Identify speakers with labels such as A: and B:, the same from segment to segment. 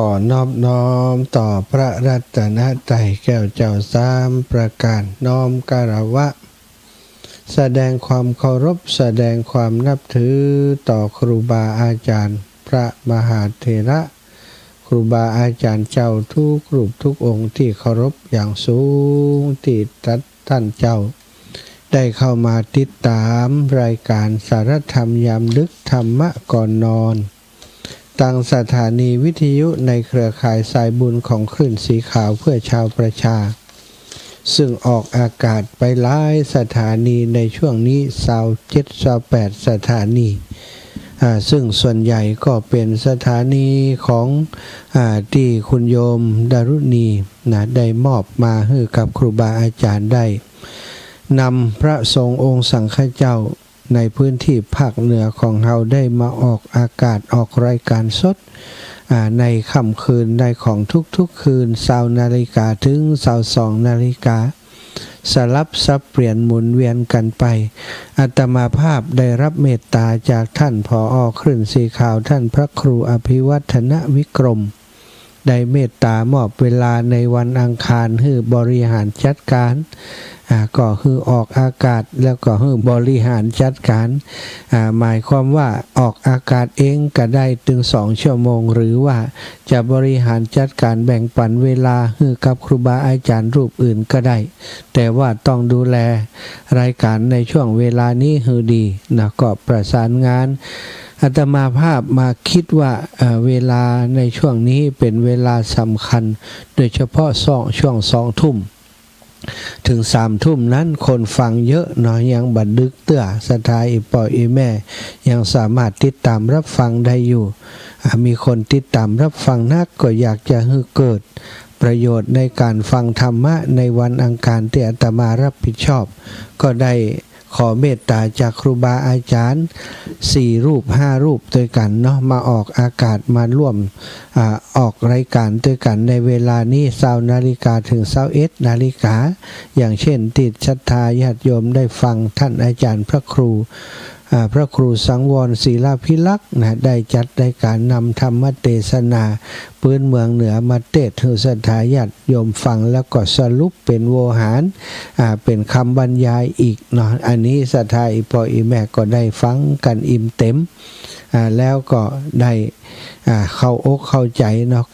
A: อนอบน้อมต่อพระรัตนตรัยแก้วเจ้าสามประการน้อมกราบแสดงความเคารพแสดงความนับถือต่อครูบาอาจารย์พระมหาเถระครูบาอาจารย์เจ้าทุกรูปทุกองค์ที่เคารพอย่างสูงที่ท่านเจ้าได้เข้ามาติดตามรายการสารธรรมยามดึกธรรมะก่อนนอนตั้งสถานีวิทยุในเครือข่ายสายบุญของคลื่นสีขาวเพื่อชาวประชาซึ่งออกอากาศไปหลายสถานีในช่วงนี้27-28สถานีซึ่งส่วนใหญ่ก็เป็นสถานีของที่คุณโยมดารุณีได้มอบมาให้กับครูบาอาจารย์ได้นำพระสงฆ์องค์สังฆเจ้าในพื้นที่ภาคเหนือของเราได้มาออกอากาศออกรายการสดในค่ำคืนในของทุกๆคืน20 นาฬิกาถึง22 นาฬิกาสลับซับเปลี่ยนหมุนเวียนกันไปอาตมาภาพได้รับเมตตาจากท่านผอ.คลื่นสีขาวท่านพระครูอภิวัฒนวิกรมได้เมตตามอบเวลาในวันอังคารให้บริหารจัดการก็คือออกอากาศแล้วก็ให้บริหารจัดการหมายความว่าออกอากาศเองก็ได้ถึง2 ชั่วโมงหรือว่าจะบริหารจัดการแบ่งปันเวลาให้กับครูบาอาจารย์รูปอื่นก็ได้แต่ว่าต้องดูแลรายการในช่วงเวลานี้ให้ดีก็ประสานงานอาตมาภาพมาคิดว่าเวลาในช่วงนี้เป็นเวลาสำคัญโดยเฉพาะช่วง2 ทุ่มถึง3 ทุ่มนั้นคนฟังเยอะหน่อยยังบัดดึกเตื้อสถาอีป่ออีแม่ยังสามารถติดตามรับฟังได้อยู่มีคนติดตามรับฟังนักก็อยากจะให้เกิดประโยชน์ในการฟังธรรมะในวันอังคารที่อาตมารับผิดชอบก็ได้ขอเมตตาจากครูบาอาจารย์4 รูป5 รูปด้วยกันมาออกอากาศมาร่วมออกรายการด้วยกันในเวลานี้20 นาฬิกาถึง21 นาฬิกาอย่างเช่นติดศรัทธาญาติโยมได้ฟังท่านอาจารย์พระครูสังวรศิลาภิลักษ์ได้จัดรายการนำธรรมเทศนาพื้นเมืองเหนือมาเทศน์ให้ศรัทธาญาติโยมฟังแล้วก็สรุปเป็นโวหารเป็นคำบรรยายอีกอันนี้ศรัทธาอีพ่ออีแม่ก็ได้ฟังกันอิ่มเต็มแล้วก็ได้เข้าอกเข้าใจ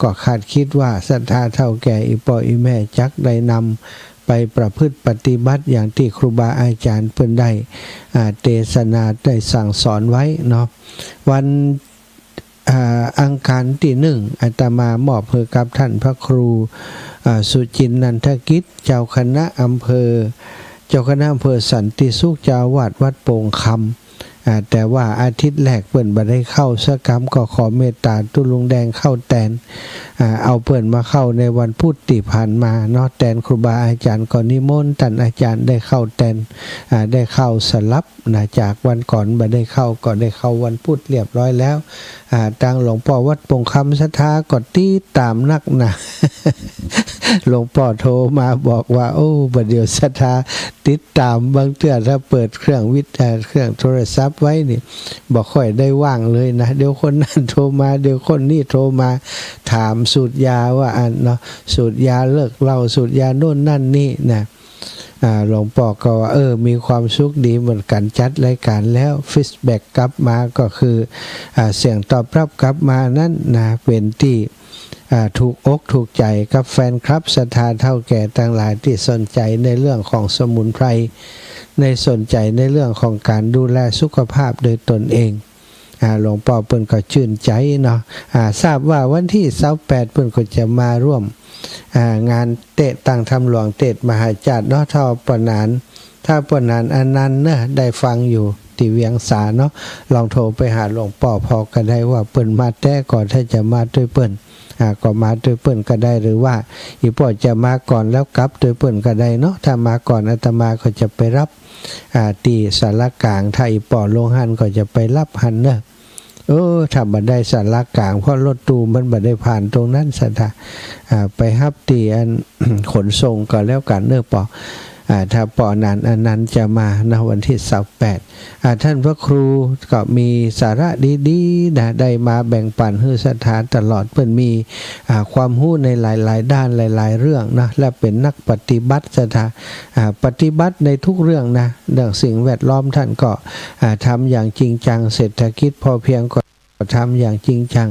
A: ก็คาดคิดว่าศรัทธาเท่าแก่อีพ่ออีแม่จักได้นำไปประพฤติปฏิบัติอย่างที่ครูบาอาจารย์เพิ่นได้เทศนาได้สั่งสอนไว้วันอังคารที่1อาตมามอบให้กับท่านพระครูสุจินนันทกิจเจ้าคณะอำเภอสันติสุขเจ้าวาดวัดโป่งคำแต่ว่าอาทิตย์แรกเปิ่นบ่ได้เข้าสักครั้งก็ขอเมตตาตุลุงแดงเข้าแตนเอาเปิ่นมาเข้าในวันพุธที่ผ่านมาแตนครูบาอาจารย์ก็นิมนต์ท่านอาจารย์ได้เข้าแตนได้เข้าสลับจากวันก่อนบ่ได้เข้าก็ได้เข้าวันพุธเรียบร้อยแล้วทางหลวงพ่อวัดโป่งคำศรัทธาก็ติดตามนักหนา หลวงพ่อโทรมาบอกว่าโอ้บัดเดี๋ยวศรัทธาติดตามบางเทื่อถ้าเปิดเครื่องเครื่องโทรศัพท์ไว้นี่บ่ค่อยได้ว่างเลยนะเดี๋ยวคนนั้นโทรมาเดี๋ยวคนนี้โทรมาถามสูตรยาว่าสูตรยาเลิกเหล้าสูตรยาโน่นนั่นนี่หลวงพ่อก็ว่ามีความสุขดีเหมือนกันจัดรายการแล้วฟีดแบ็กกลับมาก็คือเสียงตอบรับกลับมานั้นเป็นที่ถูกอกถูกใจกับแฟนคลับศรัทธาเท่าแก่ทั้งหลายที่สนใจในเรื่องของสมุนไพรในสนใจในเรื่องของการดูแลสุขภาพโดยตนเองหลวงพ่อเพิ่นก็ชื่นใจทราบว่าวันที่28เพิ่นก็จะมาร่วมงานเตะตั้งธรรมหลวงเตะมหาจารย์ถ้าปนานอันนั้นได้ฟังอยู่ที่เวียงสาลองโทรไปหาหลวงพ่อพอก็ได้ว่าเปิ้นมาแต่ก่อนถ้าจะมาด้วยเปิ้นก็มาด้วยเปิ้นก็ได้หรือว่าอีพ่อจะมาก่อนแล้วกลับด้วยเปิ้นก็ได้ถ้ามาก่อนอาตมาก็จะไปรับที่ศาลากลางถ้าอีพ่อลงหันก็จะไปรับหันถ้าบัดได้ศาลากลางเพราะรถตู้มันบัดได้ผ่านตรงนั้นซะไปรับที่อัน ขนส่งก็แล้วกันป่อ ถ้าปอนันต์อนันต์จะมาณวันที่28ท่านพระครูก็มีสาระดีๆนะได้มาแบ่งปันให้ศรัทธาตลอดเพิ่นมีความรู้ในหลายๆด้านหลายๆเรื่องนะและเป็นนักปฏิบัติศรัทธาปฏิบัติในทุกเรื่องนะเรื่องสิ่งแวดล้อมท่านก็ทำอย่างจริงจังเศรษฐกิจพอเพียงก็ทำอย่างจริงจัง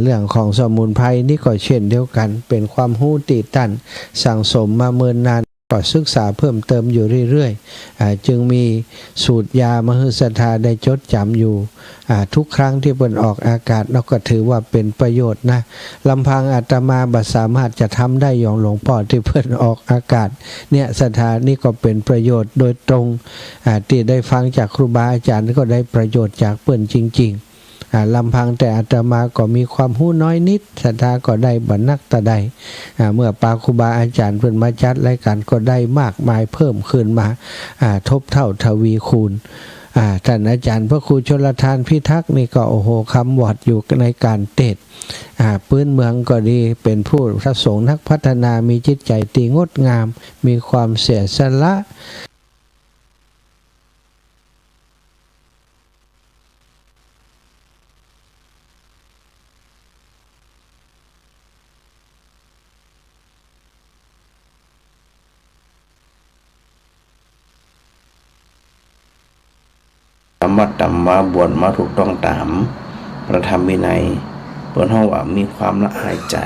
A: เรื่องของสมุนไพรนี่ก็เช่นเดียวกันเป็นความรู้ติตันสั่งสมมาเมินนานก็ศึกษาเพิ่มเติมอยู่เรื่อยๆจึงมีสูตรยามหฤศรัทธาได้จดจำอยู่ทุกครั้งที่เปิดออกอากาศเราก็ถือว่าเป็นประโยชน์นะลำพังอาตมาบัดสามารถจะทำได้อย่างหลวงพ่อที่เปิดออกอากาศเนี่ยศรัทธานี่ก็เป็นประโยชน์โดยตรงที่ได้ฟังจากครูบาอาจารย์ก็ได้ประโยชน์จากเปิ้นจริงๆลำพังแต่อาตมาก็มีความรู้น้อยนิดศรัทธาก็ได้บรรนักตะใดเมื่อปาครูบาอาจารย์เพิ่นมาจัดรายการก็ได้มากมายเพิ่มขึ้นมาทบเท่าทวีคูณท่านอาจารย์พระครูชลทานพิทักษ์นี่ก็โอ้โหคำวอดอยู่ในการเทศพื้นเมืองก็ดีเป็นผู้พระสงฆ์นักพัฒนามีจิตใจตีงดงามมีความเสียสละ
B: มัดตำมาบวชมาถูกต้องตามประธรรมวินัยเปิ้นเฮาว่ามีความละอายใจ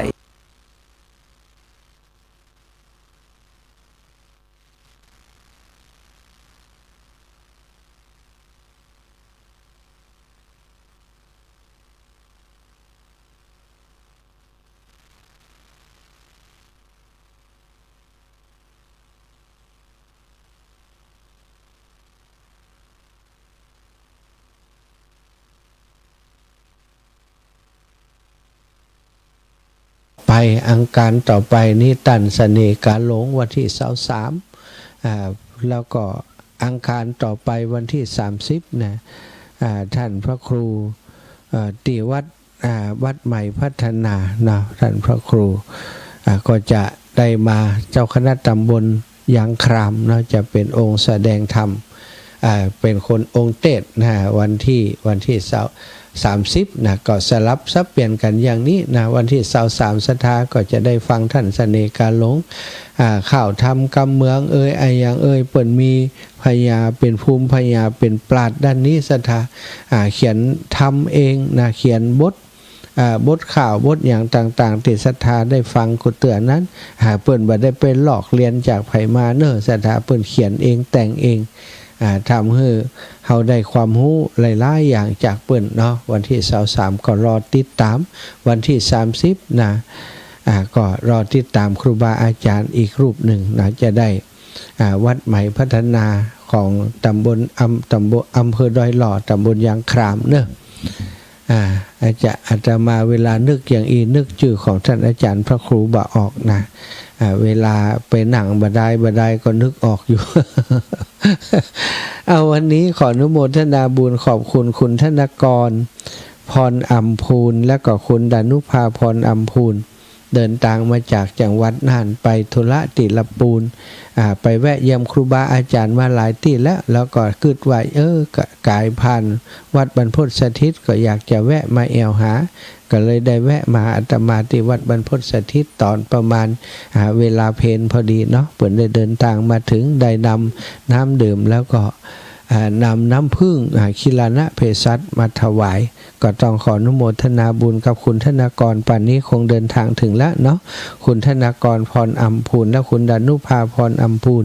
A: ไปอังคารต่อไปนี่ตันเสน่ห์กาหลงวันที่23แล้วก็อังคารต่อไปวันที่30นะท่านพระครูตีวัดใหม่พัฒนานะท่านพระครูก็จะได้มาเจ้าคณะตำบลยางครามนะจะเป็นองค์แสดงธรรมเป็นคนองค์เทศนะวันที่30นะก็สลับซับเปลี่ยนกันอย่างนี้นะวันที่23ศรัทธาก็จะได้ฟังท่านเสน่ห์กาหลงข่าวธรรมกำเมืองไออย่างเปิ่นมีพญาเป็นภูมิพญาเป็นปราชญ์ด้านนี้ศรัทธาเขียนทำเองนะเขียนบทข่าวบทอย่างต่างๆที่ศรัทธาได้ฟังกุเตือนนั้นเปิ่นบ่ได้ไปหลอกเรียนจากไผมาเนอะศรัทธาเปิ่นเขียนเองแต่งเองทำให้เราได้ความรู้หลายๆอย่างจากเปิ้นเนาะวันที่23ก็รอติดตามวันที่30นะก็รอติดตามครูบาอาจารย์อีกรูปหนึ่งนะจะได้วัดใหม่พัฒนาของตำบลอำเภอดอยหล่อตำบลยางครามเนอะอาจจะมาเวลานึกอย่างนึกชื่อของท่านอาจารย์พระครูบ่ออกนะเวลาไปหนังบดายก็นึกออกอยู่ เอาวันนี้ขออนุโมทนาบุญขอบคุณคุณธนกรพรอัมพูนและก็คุณดานุภาพรอัมพูนเดินทางมาจากจังหวัดน่านไปธุระติลปูนไปแวะเยี่ยมครูบาอาจารย์มาหลายที่แล้วก็คิดว่ากายพันวัดบรรพตสถิตก็อยากจะแวะมาแอวหาก็เลยได้แวะมาอาตมาที่วัดบรรพตสถิตตอนประมาณเวลาเพลพอดีเนาะเปิ่นได้เดินทางมาถึงได้นำน้ำดื่มแล้วก็นำน้ำผึ้งคิลานะเภสัชมาถวายก็ต้องขออนุโมทนาบุญกับคุณธนกรป่านนี้คงเดินทางถึงแล้วเนาะคุณธนกรพรอัมพูนและคุณดานุภาพรอัมพูน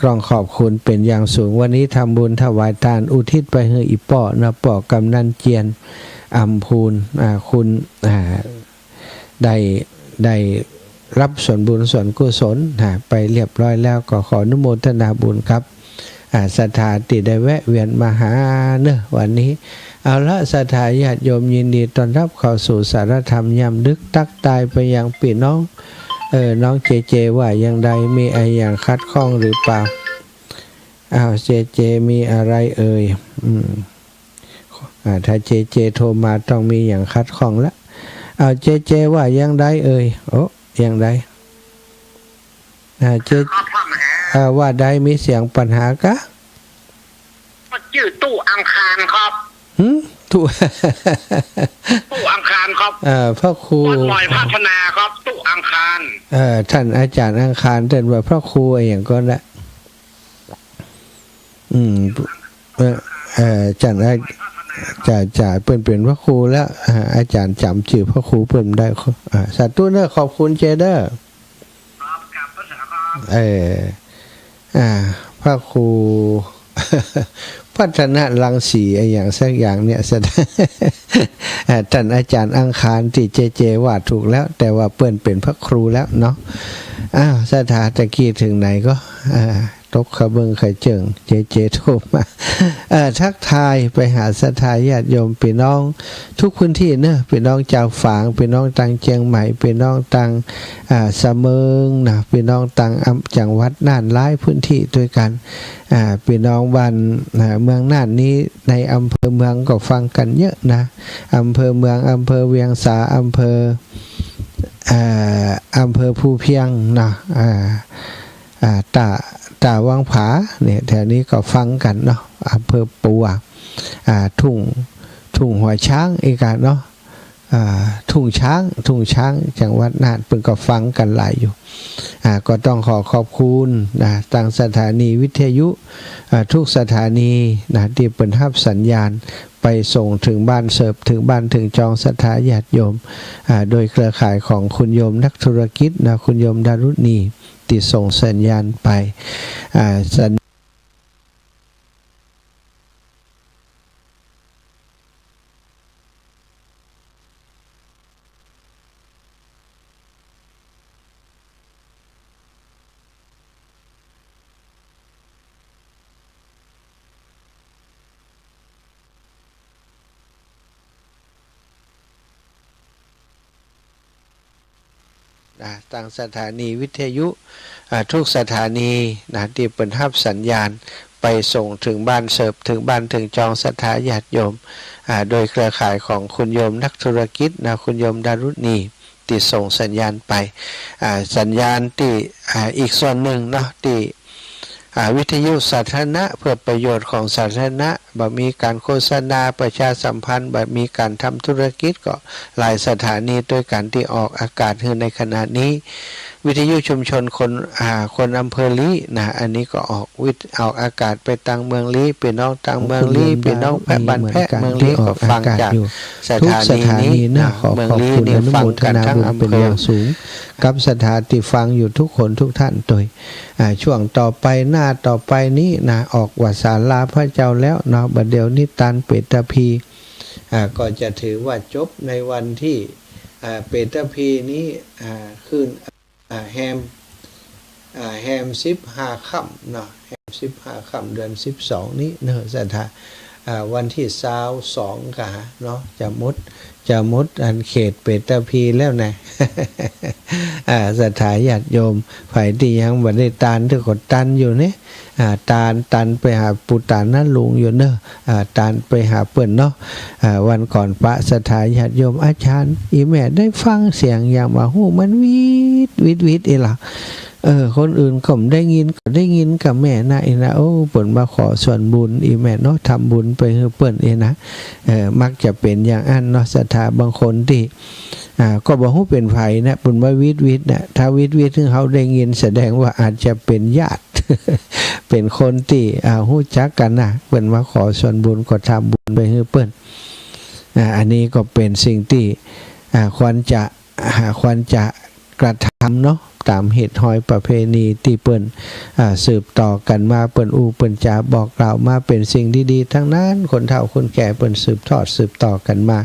A: กรองขอบคุณเป็นอย่างสูงวันนี้ทำบุญถวายทานอุทิศไปให้อีป้อนะป้อกำนันเจียนอัมพูนคุณได้รับส่วนบุญส่วนกุศลไปเรียบร้อยแล้วก็ขออนุโมทนาบุญครับศรัทธาที่ได้แวะเวียนมาหาเนอะวันนี้เอาละศรัทธาญาติโยมยินดีต้อนรับเข้าสู่สารธรรมยามดึกตักตายไปยังพี่น้องน้องเจว่ายังใดมีอะไรอย่างคัดข้องหรือเปล่าเจมีอะไรถ้าเจโทรมาต้องมีอย่างคัดข้องละเจว่ายังใดโอ้ยังใด เจ๊
C: ครับพ่อมหา
A: ว่าได้มีเสียงปัญหากะ
C: ก็ชื่อตู้อังคารครับ
A: ถูก
C: ตู้อังคารครับ
A: พระครู
C: วัดลอยพัฒนาครับตู้อังคาร
A: ท่านอาจารย์อังคารเดินว่าพระครูอย่างก็ละจันจ่าเปิ้นพระครูแล้วอาจารย์จำชื่อพระครูเปิ้นได้สาธุเนอขอบคุณเจเดอร์
C: ครับกับภาษาครับ
A: พระครู พัฒนารังสีอย่างสักอย่างเนี่ยแสดงท่านอาจารย์อังคารที่เจว่าถูกแล้ว แต่ว่าเปิ้นเป็นพระครูแล้วเนาะสถาตะกี้ถึงไหนก็ตกขะเบิงไข่เจิงเจโทรมาทักทายไปหาศรัทธาญาติโยมพี่น้องทุกพื้นที่เนอะพี่น้องจากฝางพี่น้องตังเชียงใหม่พี่น้องตังสะเมิงนะพี่น้องตังจังหวัดน่านหลายพื้นที่ด้วยกันพี่น้องบ้านเมืองน่านนี้ในอำเภอเมืองก็ฟังกันเยอะนะอำเภอเมืองอำเภอเวียงสาอำเภอภูเพียงนะตาวังผาเนี่ยแถวนี้ก็ฟังกันเนาะอำเภอปัวทุ่งหัวช้างอีกเนาะทุ่งช้างจังหวัดน่านเพิ่นก็ฟังกันหลายอยู่ก็ต้องขอบคุณนะทางสถานีวิทยุทุกสถานีนะที่เปิดรับสัญญาณไปส่งถึงบ้านเสิร์ฟถึงบ้านถึงจองศรัทธาญาติโยมโดยเครือข่ายของคุณโยมนักธุรกิจนะคุณโยมดารุณีที่ส่งสัญญาณไปทางสถานีวิทยุทุกสถานีนะที่เปิดรับสัญญาณไปส่งถึงบ้านเสิร์ฟถึงบ้านถึงจองศรัทธาญาติโยมโดยเครือข่ายของคุณโยมนักธุรกิจนะคุณโยมดารุณีที่ส่งสัญญาณไปสัญญาณที่อีกส่วนหนึ่งเนาะที่วิทยุสาธารณะเพื่อประโยชน์ของสาธารณะบ่มีการโฆษณาประชาสัมพันธ์บ่มีการทำธุรกิจก็หลายสถานีด้วยกันที่ออกอากาศในขณะนี้วิทยุชุมชนคนอำเภอลีนะอันนี้ก็ออกอากาศไปตังเมืองลีพี่น้องตังเมืองลีพี่น้องแพะบ้านแพะเมืองลีก็ฟังจากสถานีนี้นะเมืองลีนี่ฟังกันทั้งอำเภอสูงกับสถานที่ฟังอยู่ทุกคนทุกท่านโดยช่วงต่อไปหน้าต่อไปนี้นะออกวัดศาลาพระเจ้าแล้วเนาะบัดเดี๋ยวนิทานเปตพีก็จะถือว่าจบในวันที่เปตพีนี้คืนแฮม15 ค่ำเนาะแฮม15 ค่ำเดือน12นี้เนอะสถาวันที่22กะเนาะจะมดอันเขตเปตพีแล้วนะ สถาญาติโยมฝ่ายที่ยังบ่ได้ตานที่กดตันอยู่เนี่ยตันไปหาปุตตานั่นลุงอยู่เนอะตันไปหาเปิ้นเนาะวันก่อนพระสถาญาติโยมอาจารย์อีแม่ได้ฟังเสียงอย่างว่าหูมันวิดเอล่ะคนอื่นก็ได้ยินกับแม่นะเอนะโอ้เปิ้นมาขอส่วนบุญอีแม่เนาะทำบุญไปให้เปิ้นเอนะมักจะเป็นอย่างอันเนาะศรัทธาบางคนที่ก็บอกว่าเป็นไผนะเปิ้นว่าวิดนะถ้าวิดถึงเขาได้ยินแสดงว่าอาจจะเป็นญาติ เป็นคนที่ฮู้จักกันนะเปิ้นมาขอส่วนบุญก็ทำบุญไปให้เปิ้นอันนี้ก็เป็นสิ่งที่ควรจะกระทำเนาะตามเหตุหอยประเพณีที่เปิ้นสืบต่อกันมาเปิ้นเปิ้นจะบอกกล่าวมาเป็นสิ่งดีๆทั้งนั้นคนเฒ่าคนแก่เปิ้นสืบต่อกันมา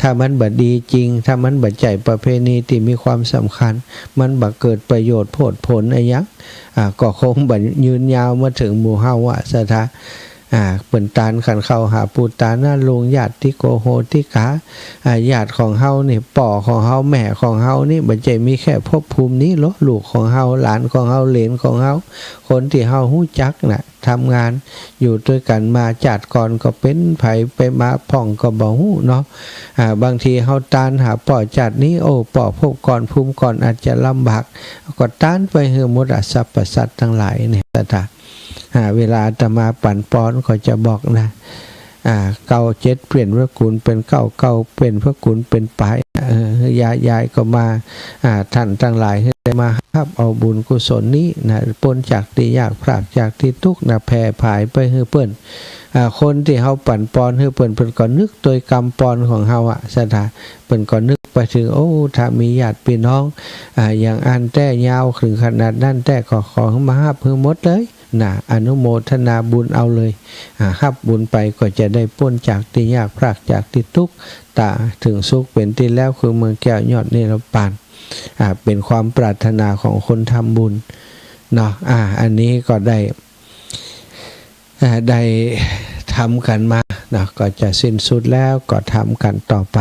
A: ถ้ามันบ่ดีจริงถ้ามันบ่ใจประเพณีที่มีความสำคัญมันบ่เกิดประโยชน์โพดผลอะไรหยังก็คงบ่ยืนยาวมาถึงหมู่เฮาว่าซะทะเปิ้นตานขันเข้าหาปูตาหน้าลุงญาติที่โกโหติกาญาติของเฮานี่ป่อของเฮาแม่ของเฮานี่บ่ใจมีแค่ภพภูมินี้หรอลูกของเฮาหลานของเฮาเหลนของเฮาคนที่เฮาฮู้จักน่ะ ทำงานอยู่ด้วยกันมาจัดก่อนก็เป็นไผไปมาพ่องก็บ่ฮู้เนาะบางทีเฮาตานหาป่อจัดนี้โอ้ป่อพบก่อนภูมิก่อนอาจจะลำบากก็ตานไปเฮือหมดสรรพสัตว์ทั้งหลายเนี่ยเวลาอาตมาปั่นปอนก็จะบอกนะเก้าเจ็ดเปลี่ยนพระคุณเป็นเก้าเก้าเป็นพระคุณเป็นปลายยายก็มาท่านทั้งหลายได้มารับเอาบุญกุศลนี้นะพ้นจากที่ยากพรากจากที่ทุกข์นะแผ่ผายไปให้เปิ้นคนที่เฮาปั่นปอนให้เปิ้นก็นึกโดยกรรมปอนของเฮาสถาเปิ้นก็นึกไปถึงโอ้ถ้ามีญาติพี่น้องอย่างอันแต่ยาวถึงขนาดนั้นแต่ก็ขอมารับเพิ่มหมดเลยนะอนุโมทนาบุญเอาเลยรับบุญไปก็จะได้พ้นจากที่ยากพรากจากที่ทุกข์ตาถึงสุขเป็นที่แล้วคือเมืองแก้วยอดนิรปานเป็นความปรารถนาของคนทำบุญเนาะอันนี้ก็ได้ทำกันมานะก็จะสิ้นสุดแล้วก็ทำกันต่อไป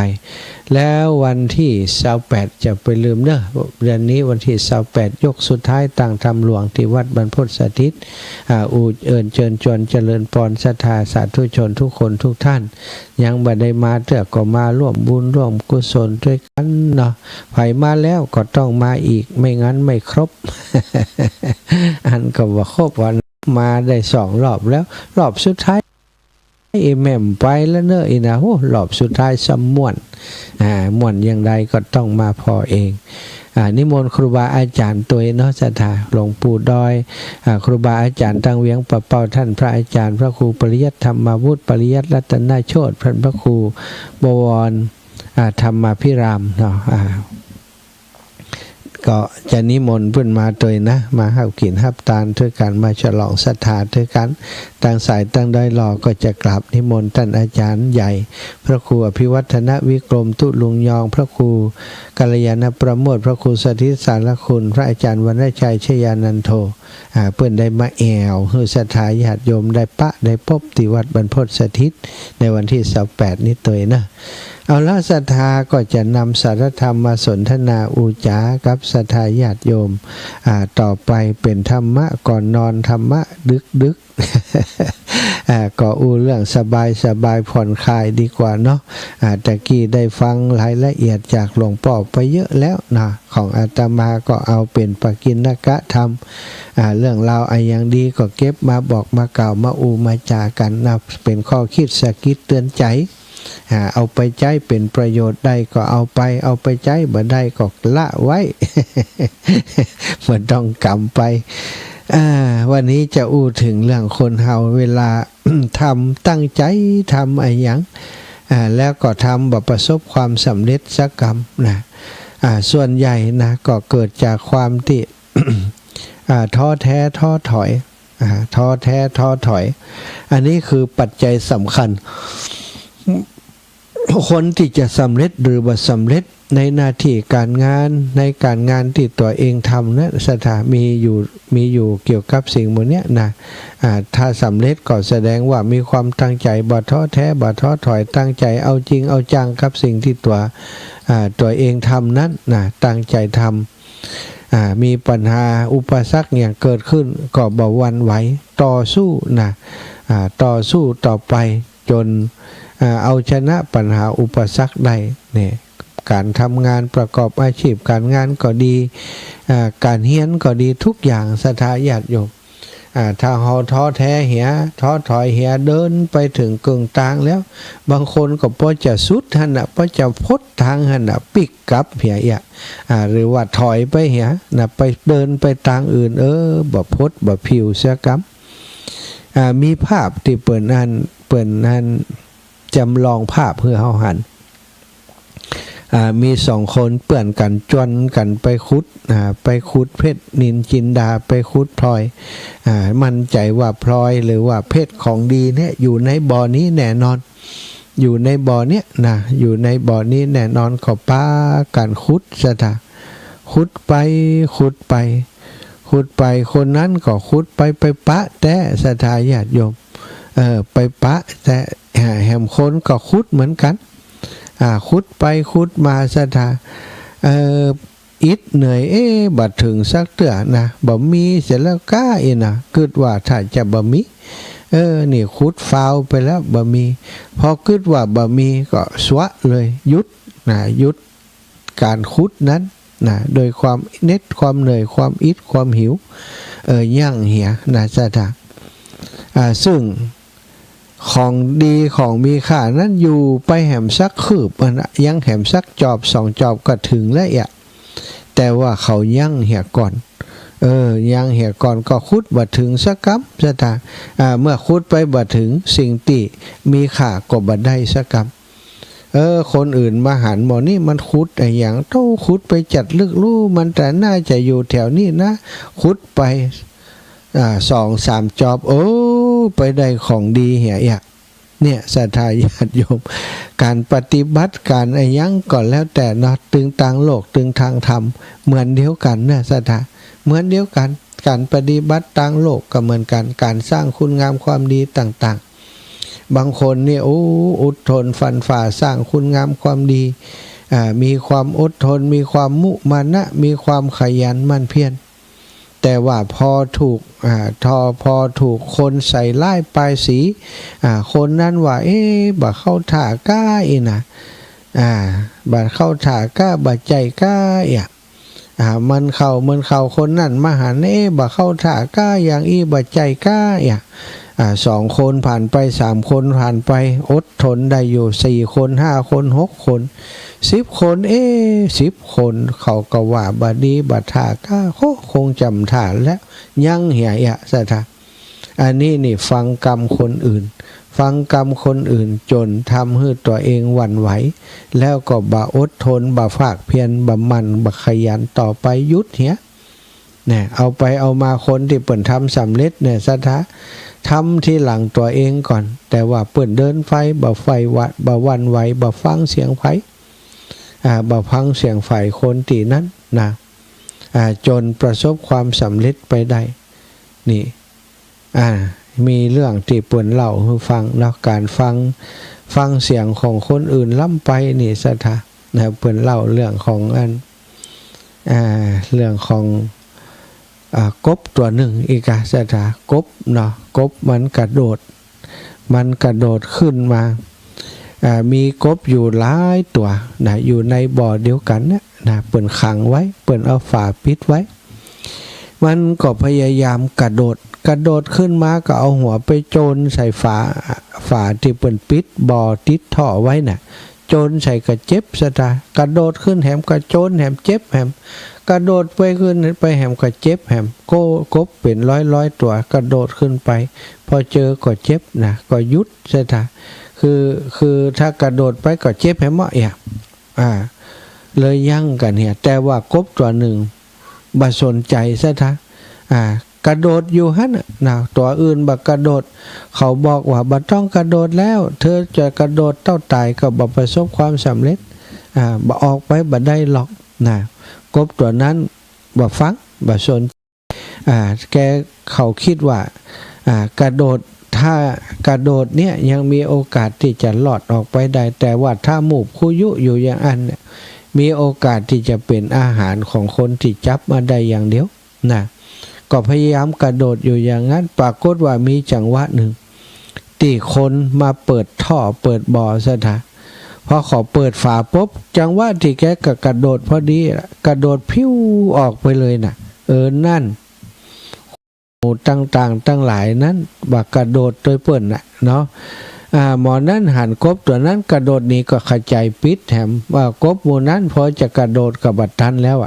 A: แล้ววันที่28จะไปลืมเนอะเดือนนี้วันที่28ยกสุดท้ายตั้งธรรมหลวงที่วัดบรรพตสถิตเอิญเชิญชวนเจริญพรศรัทธาสาธุชนทุกคนทุกท่านยังบ่ได้มาเถอะก็มาร่วมบุญร่วมกุศลด้วยกันเนาะไผมาแล้วก็ต้องมาอีกไม่งั้นไม่ครบ อันก็ว่าครบวันมาได้2 รอบแล้วรอบสุดท้ายแม่มไปแล้วเนอะอีนะโอ้รอบสุดท้ายซ้ำม่วนม่วนอย่างใดก็ต้องมาพอเองนิมนต์ครูบาอาจารย์ตัวเนาะศรัทธาหลวงปู่ดอยครูบาอาจารย์ตั้งเวียงปะเป่าท่านพระอาจารย์พระครูปริยัติธรรมาวุฒิปริยัติรัตนโชติพระครูบวรธรรมาภิรามเนาะก็จะนิมนต์เพื่อนมาตัวนะมาหับกินหับตาลด้วยกันมาฉลองศรัทธาด้วยกันตั้งสายตั้งได้รอก็จะกราบนิมนต์ท่านอาจารย์ใหญ่พระครูอภิวัฒนวิกรมตุลุงยองพระครูกัลยาณประโมทพระครูสถิตสารคุณพระอาจารย์วรรณชัยชยานันโทเพื่อนได้มาแอวเฮือศรัทธาญาติโยมได้ได้พบที่วัดบรรพตสถิตในวันที่28นี้ตัวนะเอาละศรัทธาก็จะนำสารธรรมมาสนทนาอุจากับศรัทธาญาติโยมต่อไปเป็นธรรมะก่อนนอนธรรมะดึกก็เรื่องสบายผ่อนคลายดีกว่าเนาะตะกี้ได้ฟังรายละเอียดจากหลวงพ่อไปเยอะแล้วนะของอาตมาก็เอาเป็นปกิณกะธรรมเรื่องราวอย่างดีก็เก็บมาบอกมากล่าวมามาจากันนะเป็นข้อคิดสะกิดเตือนใจเอาไปใช้เป็นประโยชน์ได้ก็เอาไปใช้บ่ได้ก็ละไว้ มันต้องกำไปวันนี้จะถึงเรื่องคนเฮาเวลา ทำตั้งใจทำอะไรอย่างแล้วก็ทำแบบประสบความสำเร็จสักกรรมนะส่วนใหญ่นะก็เกิดจากความที่ ท้อแท้ท้อถอยท้อแท้ท้อถอยอันนี้คือปัจจัยสำคัญคนที่จะสำเร็จหรือบ่สำเร็จในหน้าที่การงานในการงานที่ตัวเองทำนะสถามีอยู่เกี่ยวกับสิ่งพวกนี้นะถ้าสำเร็จก็แสดงว่ามีความตั้งใจบ่ท้อแท้บ่ท้อถอยตั้งใจเอาจริงเอาจังกับสิ่งที่ตัวเองทำนั้นนะตั้งใจทำมีปัญหาอุปสรรคอย่างเกิดขึ้นก็บ่หวั่นไหวต่อสู้นะต่อสู้ต่อไปจนเอาชนะปัญหาอุปสรรคได้เนี่ยการทำงานประกอบอาชีพการงานก็ดีการเฮียนก็ดีทุกอย่างศรัทธาญาติโยมถ้าเราท้อแท้เหียท้อถอยเหียเดินไปถึงกึ่งกลางแล้วบางคนก็พอจะสุดหันน่ะพอจะพดทางหันน่ะปิกกลับเหียหรือว่าถอยไปเหียน่ะไปเดินไปทางอื่นบ่พดบ่ผิวเสียกรรมมีภาพที่เปิดนั่นจำลองภาพเพื่อเฮาหันมี2 คนเปื่อนกันจวนกันไปขุดเพชรนินจินดาไปขุดพลอยมั่นใจว่าพลอยหรือว่าเพชรของดีเนี่ยอยู่ในบ่อนี้แน่นอนอยู่ในบ่อเนี้ยนะอยู่ในบ่อนี้แน่นอนขอป้ากันขุดซะท่าขุดไปคนนั้นก็ขุดไปปะแต่ศรัทธาญาติโยมไปปะแต่แหมคนก็ขุดเหมือนกันขุดไปขุดมาศรัทธา อิดเหนื่อยบัดถึงสักเตือนะบ่มีเสร็จแล้วก้านะคิดว่าถ้าจะบ่มีนี่ขุดฟาวไปแล้วบ่มีพอคิดว่าบ่มีก็สวะเลยหยุดนะหยุดการขุดนั้นนะโดยความเน็ดความเหนื่อยความอิดความหิวย่างเหียนะซะท่าซึ่งของดีของมีค่านั้นอยู่ไปแหมสักคืบยังแหมสักจอบ2จอบก็ถึงแล้วแต่ว่าเขาย่างเหียก่อนย่างเหียก่อนก็คุดบ่ถึงสักกัมซะท่าเมื่อคุดไปบ่ถึงสิ่งที่มีค่าก็บ่ได้สักกัมคนอื่นมาหันหมอนี่มันขุดอย่างโตขุดไปจัดลึกลู่มันแต่น่าจะอยู่แถวนี้นะขุดไป2-3 จอบไปได้ของดีเหียเนี่ยศรัทธาญาติโยมการปฏิบัติการยังก่อนแล้วแต่เนาะตึงทางโลกตึงทางธรรมเหมือนเดียวกันนะศรัทธาเหมือนเดียวกันการปฏิบัติทางโลกก็เหมือนกันการสร้างคุณงามความดีต่างๆบางคนนี่อดทนฟันฝ่าสร้างคุณงามความดีมีความอดทนมีความมุมานะมีความขยันหมั่นเพียรแต่ว่าพอถูกคนใส่ร้ายป้ายสีคนนั้นว่าบ่เข้าท่าก้านะบ่เข้าท่าก้าบ่ใจก้ามันเข้าคนนั้นมาหาบ่เข้าท่าก้าอย่างบ่ใจก้า2 คนผ่านไป3 คนผ่านไปอดทนได้อยู่4 คน5 คน6 คน10 คน10 คนเขาก็ว่าบดีบัดท่าก้าคงจำท่าแล้วยังเหียซะท่าอันนี้นี่ฟังกรรมคนอื่นฟังกรรมคนอื่นจนทำให้ตัวเองหวั่นไหวแล้วก็บ่อดทนบ่ฝากเพียรบ่มันบ่ขยันต่อไปยุดเหียเนี่ยเอาไปเอามาคนที่เปิ่นทำสำเร็จเนี่ยซะท่าทำที่หลังตัวเองก่อนแต่ว่าเปิ่นเดินไฟบ่ไฟวัดบ่วันไหวบ่ฟังเสียงไฟบ่ฟังเสียงไฟคนตีนั้นนะจนประสบความสำเร็จไปได้นี่มีเรื่องที่เปิ่นเล่าให้ฟังเนาะการฟังเสียงของคนอื่นล้ำไปนี่ซะท่านะเปิ่นเล่าเรื่องของเรื่องของกบตัวหนึ่งอีกซะท่ากบเนาะกบมันกระโดดขึ้นมามีกบอยู่หลายตัวนะอยู่ในบ่อเดียวกันนะเปิ่นขังไว้เปิ่นเอาฝาปิดไว้มันก็พยายามกระโดดขึ้นมาก็เอาหัวไปโจนใส่ฝาที่เปิ่นปิดบ่อติดท่อไว้น่ะโจนใส่ก็เจ็บซะท่ากระโดดขึ้นแหมก็โจนแหมเจ็บแหมกระโดดไปขึ้นไปแหมก็เจ็บแหมกบเป็นร้อยตัวกระโดดขึ้นไปพอเจอก็เจ็บนะก็หยุดซะท่าคือถ้ากระโดดไปก็เจ็บแหมเลยยั่งกันเนี่ยแต่ว่ากบตัวหนึ่งบ่สนใจซะท่ากระโดดอยู่หั่นน่ะตัวอื่นบ่กระโดดเขาบอกว่าบ่ต้องกระโดดแล้วเธอจะกระโดดเต้าตายก็บ่ประสบความสำเร็จบ่ออกไปบ่ได้หรอกนะกบตัวนั้นบ่ฟังบ่สนแกเขาคิดว่ากระโดดถ้ากระโดดเนี่ยยังมีโอกาสที่จะหลอดออกไปได้แต่ว่าถ้าหมู่คุยุอยู่อย่างอันเนี่ยมีโอกาสที่จะเป็นอาหารของคนที่จับมาได้อย่างเดียวนะก็พยายามกระโดดอยู่อย่างนั้นปรากฏว่ามีจังหวะหนึ่งที่คนมาเปิดท่อเปิดบ่อซะท่าพอเขาเปิดฝาปุ๊บจังหวะที่แกก็กระโดดพอดีกระโดดพิ้วออกไปเลยน่ะนั่นต่างตั้งหลายนั้นบักกระโดดโดยเปิ่นน่ะเนาะหมอนั้นหันกบตัวนั้นกระโดดนี้ก็ขจายปิดแถมว่ากบหมู่นั้นพอจะกระโดดกับบัดทันแล้ว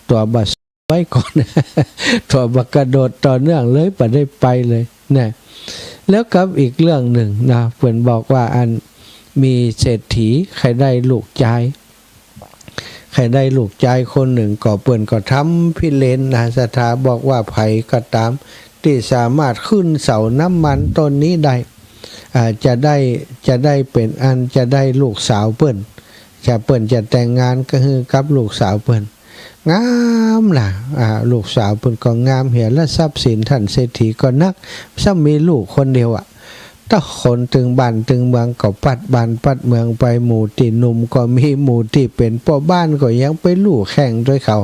A: ตัวบัดไว้ก่อน ตัวบักกระโดดต่อเนื่องเลยบ่ได้ไปเลยนะแล้วกับอีกเรื่องหนึ่งนะเพิ่นบอกว่าอันมีเศรษฐีใครได้ลูกชายคนหนึ่งก็เปิ้นก็ทำพิเรนนะศรัทธาบอกว่าไผก็ตามที่สามารถขึ้นเสาน้ำมันต้นนี้ได้จะได้เป็นอันจะได้ลูกสาวเปิ้นจะแต่งงานก็คือกับลูกสาวเปิ้นงามล่ะลูกสาวเปิ้นก็งามเหียและทรัพย์สินท่านเศรษฐีก็นักซ้ำมีลูกคนเดียว ถ้าคนตึงบ้านตึงเมืองก็ปัดบ้านปัดเมืองไปหมู่ที่หนุ่มก็มีหมู่ที่เป็นพ่อบ้านก็ยังไปลู่แข่งด้วยเขา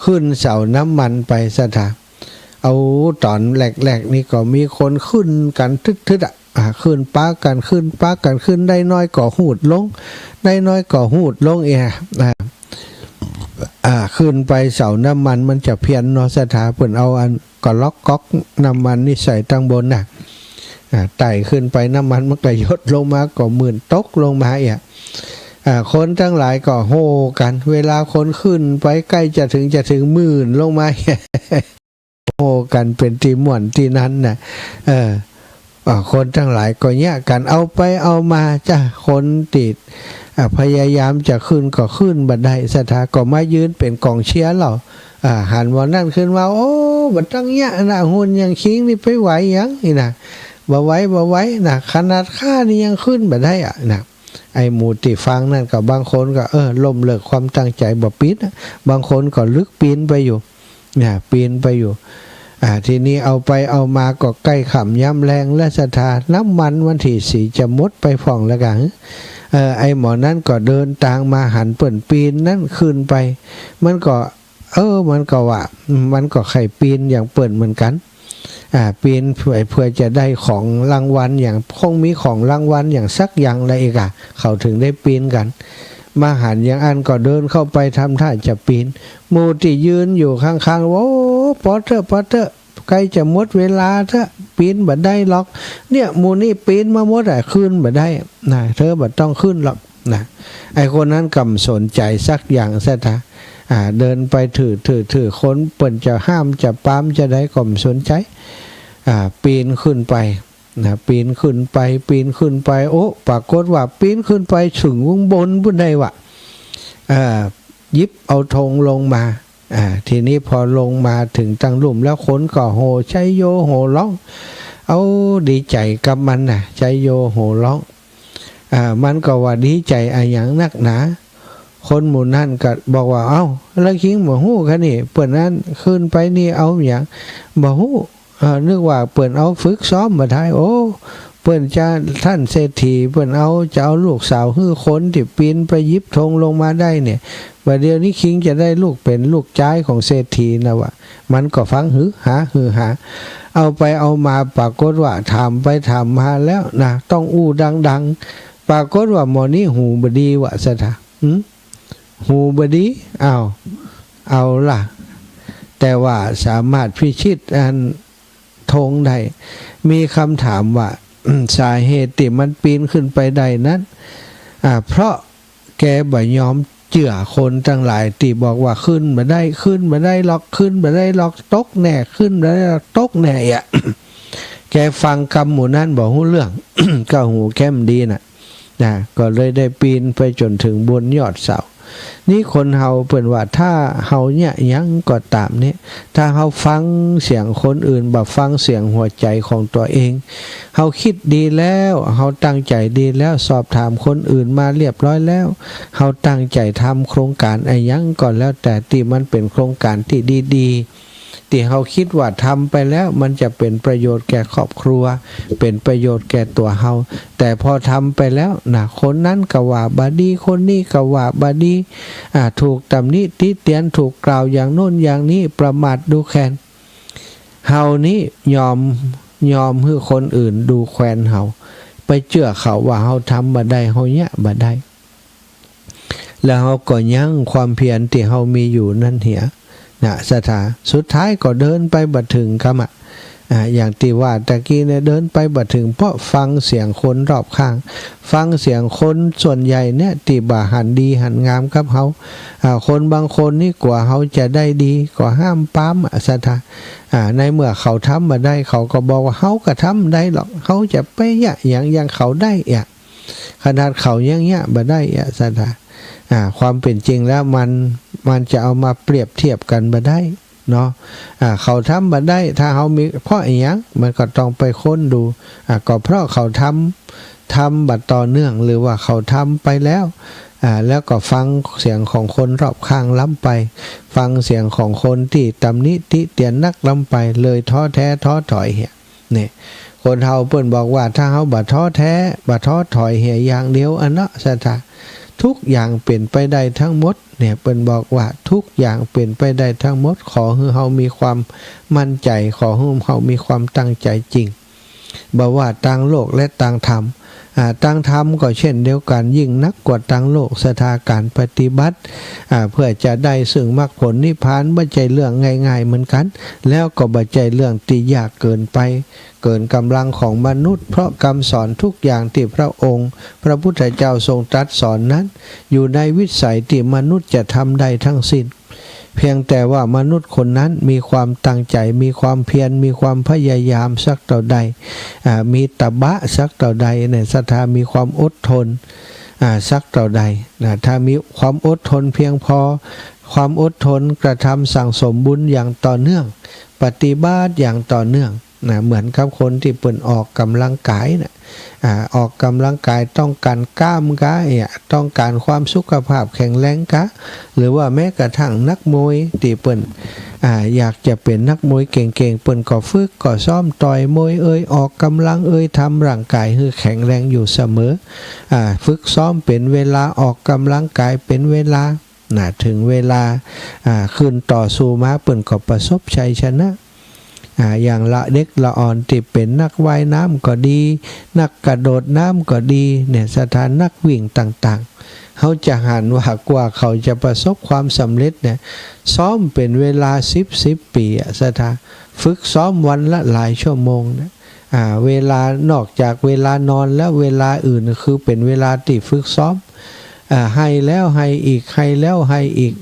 A: ขึ้นเสาน้ำมันไปสถาเอาตอนแรกๆนี่ก็มีคนขึ้นกันทึดๆขึ้นป้ากันขึ้นได้น้อยก็หูดลงได้น้อยก็หูดลงขึ้นไปเสาน้ำมันมันจะเพี้ยนเนาะสถาเพิ่นเอาอันก็ล็อกก๊อกน้ำมันนี่ใส่ตั้งบนน่ะไต่ขึ้นไปน้ำมันมันก็ยดลงมาก็หมื่นตกลงมาคนทั้งหลายก็โห่กันเวลาคนขึ้นไปใกล้จะถึงหมื่นลงมาโห่กันเป็นที่ม่วนที่นั้นน่ะคนทั้งหลายก็แยกกันเอาไปเอามาจ้ะคนติดพยายามจะขึ้นก็ขึ้นบันไดสถาก็มายืนเป็นกองเชียร์เราหันวันนั้นขึ้นมาโอ้บัดตั้งเนี้ยนะหุ่นยังคิงนี่ไปไหวยังนี่นะบ่ไหวนะขนาดข้านี่ยังขึ้นบันไดนะไอ้หมู่ที่ฟังนั่นกับบางคนก็ล้มเลิกความตั้งใจบ่ปีนบางคนก็ลึกปีนไปอยู่ปีนไปอยู่ทีนี้เอาไปเอามาก็ใกล้ขำย้ำแรงและสถาน้ำมันวันที่สี่จะมดไปฟ่องแล้วกันไอ้หมอนั้นก็เดินทางมาหันเปิ่นปีนนั่นขึ้นไปมันก็มันก็ว่ามันก็ไข่ปีนอย่างเปิ่นเหมือนกันปีนเพื่อจะได้ของรางวัลอย่างคงมีของรางวัลอย่างสักอย่างอะไรอีกเขาถึงได้ปีนกันมาหันอย่างอันก็เดินเข้าไปทำท่าจะปีนหมู่ที่ยืนอยู่ข้างๆโอ้พอเถอะใกล้จะหมดเวลาเถอะปีนบัดได้หรอกเนี่ยหมู่นี่ปีนมาหมดขึ้นบัดได้นะเธอบัดต้องขึ้นหรอกนะไอคนนั้นกำสนใจสักอย่างซะท่าเดินไปถือคนเปิ่นจะห้ามจะปามจะได้ก็ไม่สนใจปีนขึ้นไปปีนขึ้นไปโอ้ปรากฏว่าปีนขึ้นไปถึงวงบนบนใดวะยิบเอาธงลงมาทีนี้พอลงมาถึงตั้งหลุมแล้วคนก็โห่ชัยโยโห่ร้องเอาดีใจกับมันชัยโยโห่ร้องมันก็ว่าดีใจอย่างนักหนาคนหมู่นั่นก็บอกว่าเอ้าแล้วคิงบ่ฮู้คะนี่เปิ้นนั้นขึ้นไปนี่เอาอย่างบ่ฮู้นึกว่าเปิ้นเอาฝึกซ้อมมาท้ายโอ้เปิ้นจะท่านเศรษฐีเปิ้นจะเอาลูกสาวฮื้อคนที่ปีนไปยิบธงลงมาได้เนี่ยว่าเดี๋ยวนี้คิงจะได้ลูกเป็นลูกชายของเศรษฐีนะวะมันก็ฟังฮือหาเอาไปเอามาปรากฏว่าถามไปถามมาแล้วนะต้องอู้ดังๆปรากฏว่าหมอนี้หูบดีวะสถาหูบดีเอาล่ะแต่ว่าสามารถพิชิตอันธงได้มีคำถามว่าสาเหตุที่มันปีนขึ้นไปได้นั้นเพราะแกบ่ยอมเจื่อคนทั้งหลายที่บอกว่าขึ้นมาได้ล็อกขึ้นมาได้ล็อกตกแน่ขึ้นมาได้ตกแน่แกฟังคำหมู่นั้นบอกหูเรื่อง ก็หูแก้มดีนะก็เลยได้ปีนไปจนถึงบนยอดเสานี่คนเฮาเปิ่นว่าถ้าเฮาเนี่ยยังก็ตามเนี่ยถ้าเฮาฟังเสียงคนอื่นแบบฟังเสียงหัวใจของตัวเองเฮาคิดดีแล้วเฮาตั้งใจดีแล้วสอบถามคนอื่นมาเรียบร้อยแล้วเฮาตั้งใจทำโครงการอะไรยังก่อนแล้วแต่ที่มันเป็นโครงการที่ดีๆที่เฮาคิดว่าทำไปแล้วมันจะเป็นประโยชน์แก่ครอบครัวเป็นประโยชน์แก่ตัวเฮาแต่พอทำไปแล้วนะคนนั้นก็ว่าบาดีคนนี้ก็ว่าบาดีถูกตำหนิติเตียนถูกกล่าวอย่างโน้นอย่างนี้ประมาทดูแคลนเฮานี้ยอมให้คนอื่นดูแคลนเฮาไปเชื่อเขาว่าเฮาทำบ่ได้เฮาเนี่ยบ่ได้แล้วเฮาก็ยั้งความเพียรที่เฮามีอยู่นั่นเหียสถาสุดท้ายก็เดินไปบัดถึงครับอย่างที่ว่าตะกี้เนี่ยเดินไปบัดถึงเพราะฟังเสียงคนรอบข้างฟังเสียงคนส่วนใหญ่เนี่ยที่บ่าหันดีหันงามกับเฮาคนบางคนนี่กว่าเฮาจะได้ดีก็ห้ามปั๊มสถาในเมื่อเขาทำมาได้เขาก็บอกว่าเฮาก็ทำได้หรอกเขาจะไปอย่างเขาได้ขนาดเขาอย่างเงี้ยบ่ได้สถาความเป็นจริงแล้วมันจะเอามาเปรียบเทียบกันบ่ได้เนาะเขาทำบ่ได้ถ้าเขามีเพราะอย่างมันก็ต้องไปค้นดูก็เพราะเขาทำบัดต่อเนื่องหรือว่าเขาทำไปแล้วแล้วก็ฟังเสียงของคนรอบข้างล้ำไปฟังเสียงของคนที่ตำหนิติเตียนนักล้ำไปเลยท้อแท้ท้อถอยเนี่ย คนเฮาเปิ้นบอกว่าถ้าเฮาบ่ท้อแท้บ่ท้อถอยเหียอย่างเดียวอันเนาะซะท่าทุกอย่างเป็นไปได้ทั้งหมดเนี่ยเปิ้นบอกว่าทุกอย่างเป็นไปได้ทั้งหมดขอให้เฮามีความมั่นใจขอให้เฮามีความตั้งใจจริงบ่ว่าต่างโลกและต่างธรรมต่างธรรมก็เช่นเดียวกันยิ่งนักกว่าต่างโลกสถาการปฏิบัติเพื่อจะได้ซึ่งมรรคผลนิพพานบ่ใช่เรื่องง่ายๆเหมือนกันแล้วก็บ่ใช่เรื่องที่ยากเกินไปเกินกำลังของมนุษย์เพราะคำสอนทุกอย่างที่พระองค์พระพุทธเจ้าทรงตรัสสอนนั้นอยู่ในวิสัยที่มนุษย์จะทำได้ทั้งสิ้นเพียงแต่ว่ามนุษย์คนนั้นมีความตั้งใจมีความเพียรมีความพยายามสักเท่าใดมีตบะสักเท่าใดเนี่ยศรัทธามีความอดทนสักเท่าใดนะถ้ามีความอดทนเพียงพอความอดทนกระทำสั่งสมบุญอย่างต่อเนื่องปฏิบัติอย่างต่อเนื่องนะเหมือนกับคนที่เปิ่นออกกำลังกายนะออกกำลังกายต้องการกล้ามกะต้องการความสุขภาพแข็งแรงกะหรือว่าแม้กระทั่งนักมวยที่เปิ่นอยากจะเป็นนักมวยเก่งๆเปิ่นก็ฝึกก็ซ้อมต่อยมวยออกกำลังทำร่างกายให้แข็งแรงอยู่เสมอฝึกซ้อมเป็นเวลาออกกำลังกายเป็นเวลาถึงเวลาขึ้นต่อสู้มาเปิ่นก็ประสบชัยชนะอย่างละเด็กละอ่อนที่เป็นนักว่ายน้ำก็ดีนักกระโดดน้ำก็ดีเนี่ยสถานนักวิ่งต่างๆเขาจะหันว่ากว่าเขาจะประสบความสำเร็จเนี่ยซ้อมเป็นเวลา10ปีสถานฝึกซ้อมวันละหลายชั่วโมงนะเวลานอกจากเวลานอนแล้วเวลาอื่นคือเป็นเวลาที่ฝึกซ้อมให้แล้วให้อีกให้แล้วให้อีก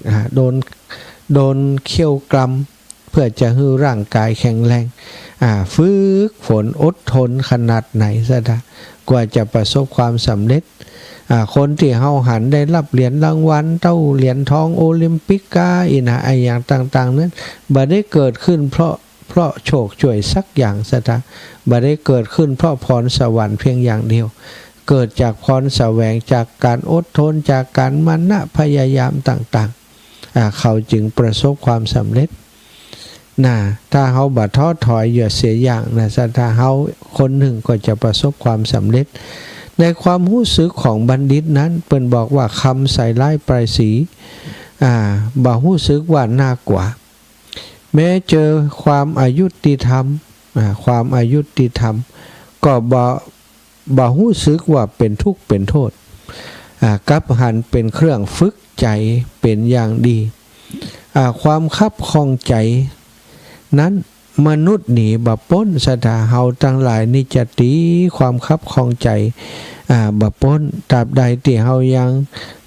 A: โดนเคี่ยวกรำเพื่อจะให้ร่างกายแข็งแรงฝึกฝนอดทนขนาดไหนซะนะกว่าจะประสบความสำเร็จคนที่เฮาหันได้รับเหรียญรางวัลเต้าเหรียญทองโอลิมปิกไออย่างต่างๆนั้นบ่ได้เกิดขึ้นเพราะโชคช่วยสักอย่างซะนะบ่ได้เกิดขึ้นเพราะพรสวรรค์เพียงอย่างเดียวเกิดจากพรแสวงจากการอดทนจากการมานะพยายามต่างๆเขาจึงประสบความสำเร็จถ้าเฮาบ่ท้อถอยอย่าเสียอย่างถ้าเฮาคนหนึ่งก็จะประสบความสำเร็จในความรู้สึกของบัณฑิตนั้นเปิ้นบอกว่าคำใส่ร้ายปลายสีบ่รู้สึกว่าน่ากว่าแม้เจอความอายุติธรรมความอายุติธรรมก็บ่รู้สึกว่าเป็นทุกข์เป็นโทษกลับหันเป็นเครื่องฝึกใจเป็นอย่างดีความคับคองใจนั้นมนุษย์หนีบ่พ้นสถาเฮาทั้งหลายนี่จะตีความคับคองใจบ่พ้นตราบใดที่เฮายัง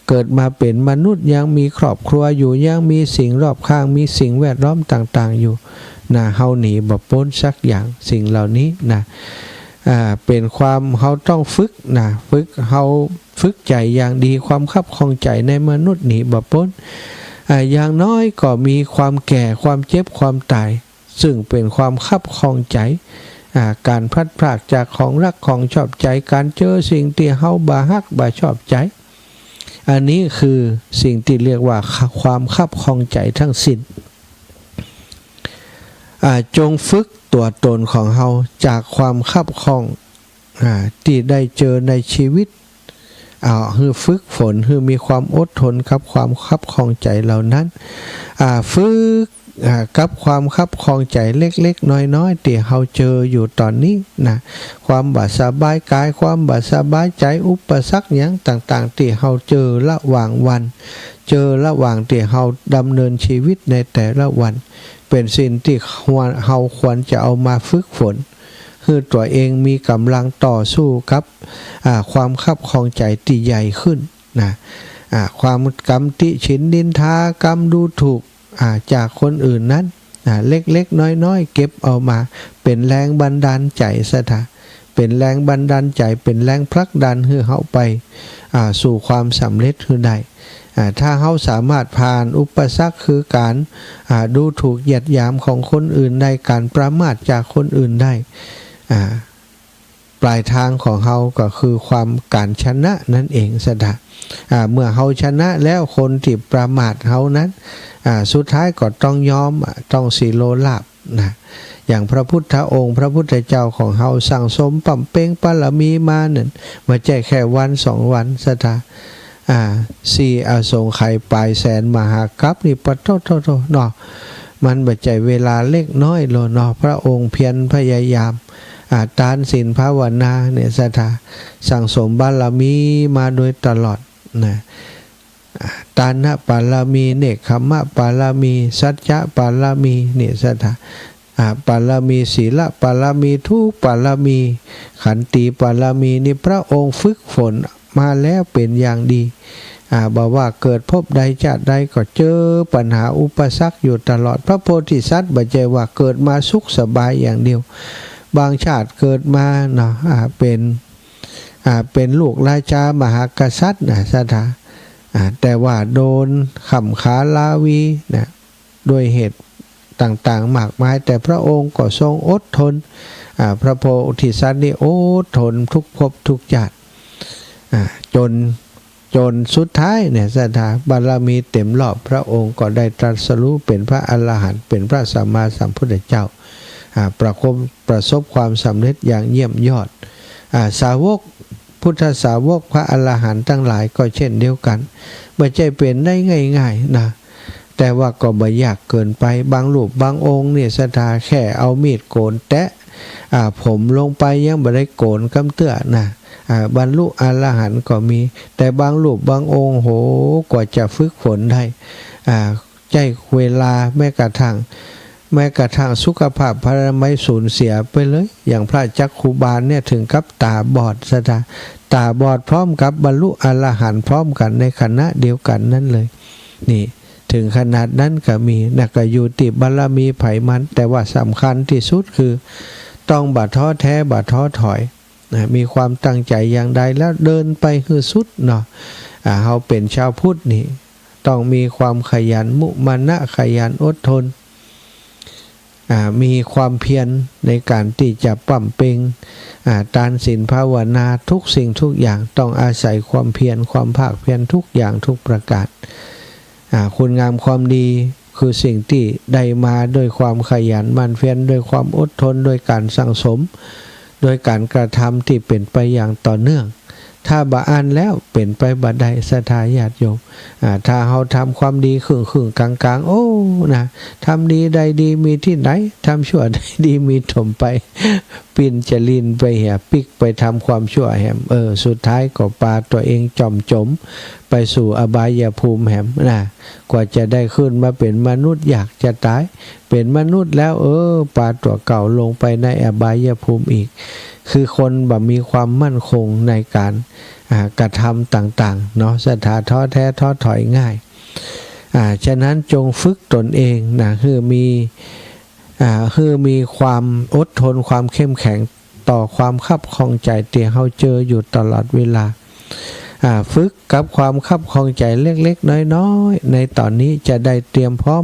A: เกิดมาเป็นมนุษย์ยังมีครอบครัวอยู่ยังมีสิ่งรอบข้างมีสิ่งแวดล้อมต่างๆอยู่เฮาหนีบ่พ้นสักอย่างสิ่งเหล่านี้เป็นความเฮาต้องฝึกเฮาฝึกใจอย่างดีความคับคองใจในมนุษย์หนีบ่พ้นอย่างน้อยก็มีความแก่ความเจ็บความตายซึ่งเป็นความคับคองใจการพลัดพรากจากของรักของชอบใจการเจอสิ่งที่เฮาบ่ฮักบ่ชอบใจอันนี้คือสิ่งที่เรียกว่าความคับคองใจทั้งสิ้นจงฝึกตัวตนของเฮาจากความคับคองที่ได้เจอในชีวิตให้ฝึกฝนให้มีความอดทนกับความคับคองใจเหล่านั้นฝึกกับความคับคองใจเล็กๆน้อยๆที่เฮาเจออยู่ตอนนี้ความบ่สบายกายความบ่สบายใจอุปสรรคหยังต่างๆที่เฮาเจอระหว่างวันเจอระหว่างที่เฮาดำเนินชีวิตในแต่ละวันเป็นสิ่งที่เฮาควรจะเอามาฝึกฝนคือตัวเองมีกำลังต่อสู้กับความคับคองใจที่ใหญ่ขึ้นความกำติฉินนินทากำดูถูกจากคนอื่นนั้นเล็กๆน้อยๆเก็บเอามาเป็นแรงบันดาลใจซะเป็นแรงบันดาลใจเป็นแรงผลักดันให้เฮาไปสู่ความสำเร็จให้ได้ถ้าเฮาสามารถผ่านอุปสรรคคือการดูถูกเหยียดหยามของคนอื่นได้การประมาทจากคนอื่นได้ปลายทางของเฮาก็คือความการชนะนั่นเองซะเมื่อเฮาชนะแล้วคนที่ประมาทเฮานั้นสุดท้ายก็ต้องยอมต้องสิโลลาภ อย่างพระพุทธองค์พระพุทธเจ้าของเฮาสั่งสมปั่มเป้งบารมีมานั่นมาใจแค่วัน2 วันสถา4อสงไขยปลายแสนมหากัปนี่ปะโทเนาะมันบ่ใจเวลาเล็กน้อยโลเนาะพระองค์เพียรพยายามทานศีลภาวนาเนี่ยสถาสั่งสมบารมีมาโดยตลอดนะทานบารมีเนกขัมมะบารมีสัจจะบารมีเนี่ยสถาบารมีศีลบารมีทุกบารมีขันติบารมีนี่พระองค์ฝึกฝนมาแล้วเป็นอย่างดีบอกว่าเกิดพบใดชาติใดก็เจอปัญหาอุปสรรคอยู่ตลอดพระโพธิสัตว์บ่ใจว่าเกิดมาสุขสบายอย่างเดียวบางชาติเกิดมาเนาะเป็นลูกราชามหากษัตริย์นะสถาแต่ว่าโดนขำขาลาวีนะด้วยเหตุต่างๆมากมายแต่พระองค์ก็ทรงอดทนพระโพธิสัตว์นี่อดทนทุกภพทุกชาติจนสุดท้ายเนี่ยสถาบารมีเต็มรอบพระองค์ก็ได้ตรัสรู้เป็นพระอรหันต์เป็นพระสัมมาสัมพุทธเจ้าประสบความสำเร็จอย่างเยี่ยมยอดสาวกพุทธสาวกพระอรหันต์ทั้งหลายก็เช่นเดียวกันไม่ใช่เป็นได้ง่ายๆนะแต่ว่าก็ไม่ยากเกินไปบางรูปบางองค์เนี่ยสถาแค่เอามีดโกนแตะผมลงไปยังไม่ได้โกนกำเตื้อนะบรรลุอรหันต์ก็มีแต่บางรูปบางองค์โหกว่าจะฝึกฝนได้ใจเวลาแม้กระทั่งสุขภาพพระไม่สูญเสียไปเลยอย่างพระจักขุบาลเนี่ยถึงกับตาบอดสถาตาบอดพร้อมกับบรรลุอรหันต์พร้อมกันในขณะเดียวกันนั่นเลยนี่ถึงขนาดนั้นก็มีนักอยู่ติบารมีไผมันแต่ว่าสำคัญที่สุดคือต้องบ่ท้อแท้บ่ท้อถอยมีความตั้งใจอย่างใดแล้วเดินไปคือสุดเนาะเฮาเป็นชาวพุทธนี่ต้องมีความขยันมุมานะขยันอดทนมีความเพียรในการที่จะปั่มเป่งทานศีลภาวนาทุกสิ่งทุกอย่างต้องอาศัยความเพียรความภาคเพียรทุกอย่างทุกประการคุณงามความดีคือสิ่งที่ได้มาด้วยความขยันหมั่นเพียรด้วยความอดทนโดยการสั่งสมโดยการกระทำที่เป็นไปอย่างต่อเนื่องถ้าบ่อ่านแล้วเป็นไปบ่ได้ศรัทธาญาติโยมถ้าเฮาทำความดีครึ่งๆกลางๆโอ้นะทำดีได้ดีมีที่ไหนทำชั่วได้ดีมีถมไปปิ่นจะลินไปเหี่ยปิกไปทำความชั่วแหมสุดท้ายก็ปาตัวเองจมจมไปสู่อบายภูมิแหมนะกว่าจะได้ขึ้นมาเป็นมนุษย์อยากจะตายเป็นมนุษย์แล้วปาตัวเก่าลงไปในอบายภูมิอีกคือคนแบบมีความมั่นคงในการกระทำต่างๆเนาะศรัทธาท้อแท้ท้อถอยง่ายฉะนั้นจงฝึกตนเองนะคือมีความอดทนความเข้มแข็งต่อความคับข้องใจที่เฮาเจออยู่ตลอดเวลาฝึกกับความคับข้องใจเล็กๆน้อยๆในตอนนี้จะได้เตรียมพร้อม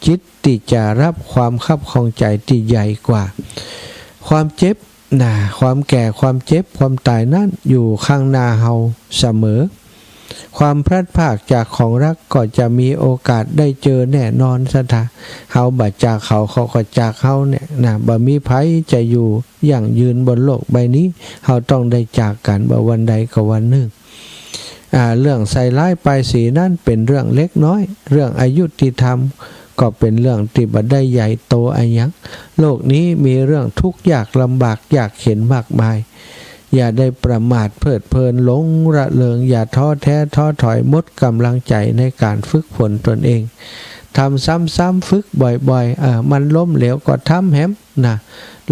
A: จิตที่จะรับความคับข้องใจที่ใหญ่กว่าความเจ็บความแก่ความเจ็บความตายนั่นอยู่ข้างหน้าเฮาเสมอความพลัดพรากจากของรักก็จะมีโอกาสได้เจอแน่นอนซะท่าเฮาบัดจากเขาก็จากเฮาเนี่ยบ่มีไผจะอยู่อย่างยืนบนโลกใบนี้เฮาต้องได้จากกันบ่วันใดก็วันหนึ่งเรื่องใส่ร้ายป้ายสีนั่นเป็นเรื่องเล็กน้อยเรื่องอยุติธรรมก็เป็นเรื่องที่บ่ได้ใหญ่โตอะไรยังโลกนี้มีเรื่องทุกข์ยากลำบากอยากเห็นมากมายอย่าได้ประมาทเพลิดเพลินหลงระเริงอย่าท้อแท้ท้อถอยหมดกำลังใจในการฝึกฝนตนเองทำซ้ำๆฝึกบ่อยๆมันล้มเหลวก็ทำแหมนะ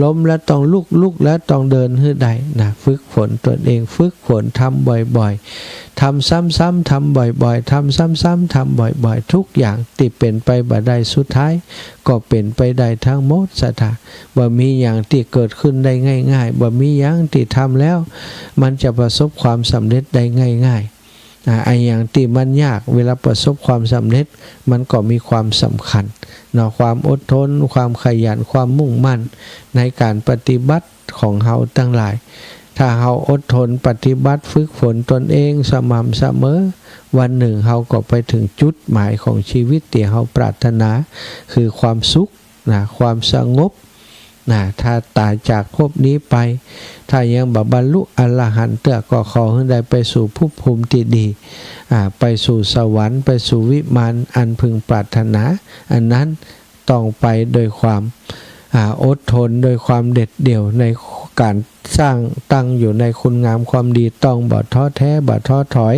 A: ล้มแล้วต้องลุกแล้วต้องเดินให้ได้นะฝึกฝนตนเองฝึกฝนทำบ่อยๆทำซ้ำๆทำบ่อยๆทำซ้ำๆทำบ่อยๆทุกอย่างที่เป็นไปบ่ได้สุดท้ายก็เป็นไปได้ทั้งหมดศรัทธาบ่มีอย่างที่เกิดขึ้นได้ง่ายๆบ่มีอย่างที่ทำแล้วมันจะประสบความสำเร็จได้ง่ายๆไอ้อย่างที่มันยากเวลาประสบความสำเร็จมันก็มีความสำคัญเนาะความอดทนความขยันความมุ่งมั่นในการปฏิบัติของเฮาทั้งหลายถ้าเฮาอดทนปฏิบัติฝึกฝนตนเองสม่ำเสมอวันหนึ่งเฮาก็ไปถึงจุดหมายของชีวิตที่เฮาปรารถนาคือความสุขความสงบ นะถ้าตายจากภพนี้ไปถ้ายังบรรลุอรหันต์ก็ขอให้ได้ไปสู่ภพภูมิที่ดีไปสู่สวรรค์ไปสู่วิมานอันพึงปรารถนาอันนั้นต้องไปโดยความอดทนโดยความเด็ดเดี่ยวในการสร้างตั้งอยู่ในคุณงามความดีต้องบ่ท้อแท้บ่ท้อถอย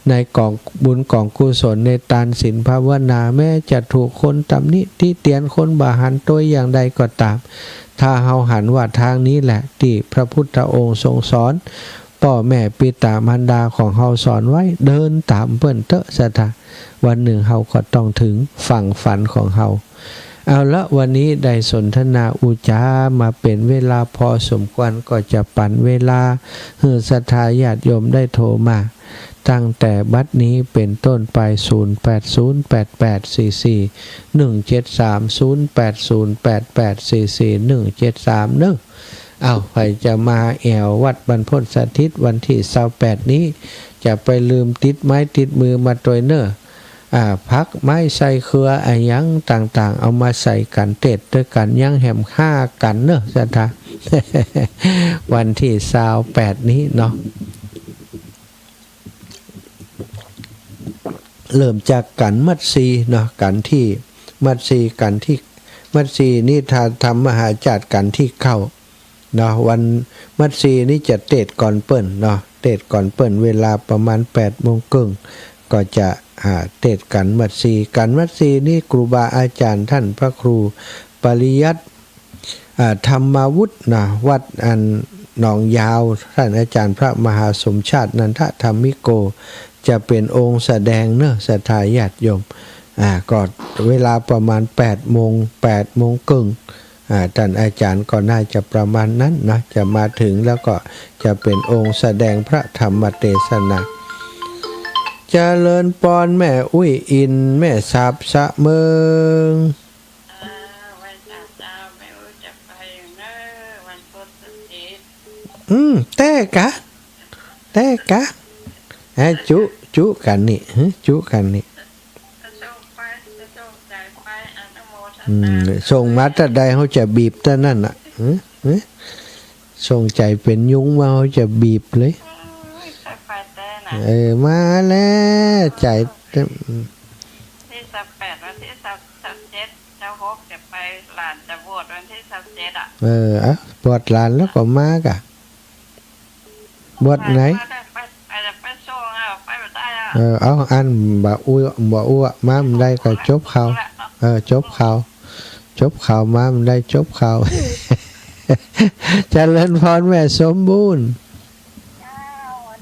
A: ในกองบุญกองกุศลในทานศีลภาวนาแม้จะถูกคนตำหนิที่เตียนคนบาหันตัวอย่างใดก็ตามถ้าเฮาหันว่าทางนี้แหละที่พระพุทธองค์ทรงสอนพ่อแม่ปิตามารดาของเฮาสอนไว้เดินตามเปิ้นเตอะสะทะวันหนึ่งเฮาก็ต้องถึงฝั่งฝันของเฮาเอาละวันนี้ได้สนทนาอุจามาเป็นเวลาพอสมควรก็จะปั่นเวลาให้ศรัทธาญาติโยมได้โทรมาตั้งแต่บัดนี้เป็นต้นไป0808844173080844173173ใครจะมาแอววัดบรรพตสถิตวันที่28นี้จะไปลืมติดไม้ติดมือมาตัวเนอพักไม้ใส่เครือยังต่างๆเอามาใส่กันเต็ดด้วยกันยังแหมฆ่ากันเนอะสัทธา วันที่28นี้เนาะเริ่มจากกันมัดซีเนาะกันที่มัดซีกันที่มัดซีนี่ถ้าทำมหาจัดกันที่เข้าเนาะวันมัดซีนี่จะเตดก่อนเปิ้นเนาะเตดก่อนเปิ้นเวลาประมาณ8 โมงครึ่งก็จะเตดกันมัดซีกันมัดซีนี่ครูบาอาจารย์ท่านพระครูปริยัติธรรมวุฒินะวัดอันหนองยาวท่านอาจารย์พระมหาสมชาตินันทธรรมิโกจะเป็นองค์แสดงเนอะศรัทธาญาติโยมก็เวลาประมาณ8 โมงครึ่งท่านอาจารย์ก็น่าจะประมาณนั้นนะจะมาถึงแล้วก็จะเป็นองค์แสดงพระธรรมเทศนาเจริญปอนแม่อุ้ยอินแม่สาบสะเมือง
D: วันเสาร์ไม่รู้จะไปเนอะวันพุธอาทิตย์
A: แต่กะจุกันนี่จุกันนี่
D: ส่งไปส่งใจไปอนุโมทนา
A: ส่งมาแต่ใดเขาจะบีบแต่นั่นน่ะส่งใจเป็นยุ้งว่าเขาจะบีบเลย
D: ไปแต่นะ
A: มาแล้วใจ
D: ที่28วันที่27เจ้าฮกจะไปหลานจะบวชวันที่27
A: บวชหลานแล้วก็มากะบวชไหน
D: ไปส่งไปไม่ได้
A: เอาอันบ่อ้วมามันได้ก็จบเขาจบเขามามันได้จบเขาเจริญพรแม่สมบูรณ์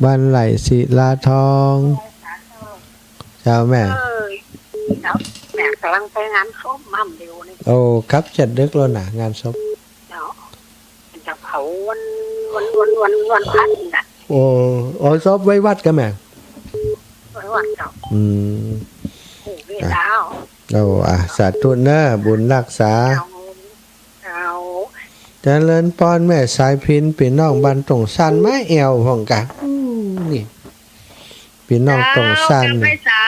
A: บ้านไหลศิลาทองเจ้าแม่
D: แม่กำลังไปงานศพมั่มเดียวนี่
A: โอ้ครับจัดดึกแล้วนะงานศพ
D: จะเผาวันพันน่ะ
A: โอ้ศพไว้วัดกันแม่
D: ไว้วัดเจ้าเวลา
A: สาธุเนอะบุญรักษาเจริญพรแม่สายพินพี่น้องบ้านตรงสันไม้แอวห้องกันนี่พี่น้องตรงสัน
D: ไม่สา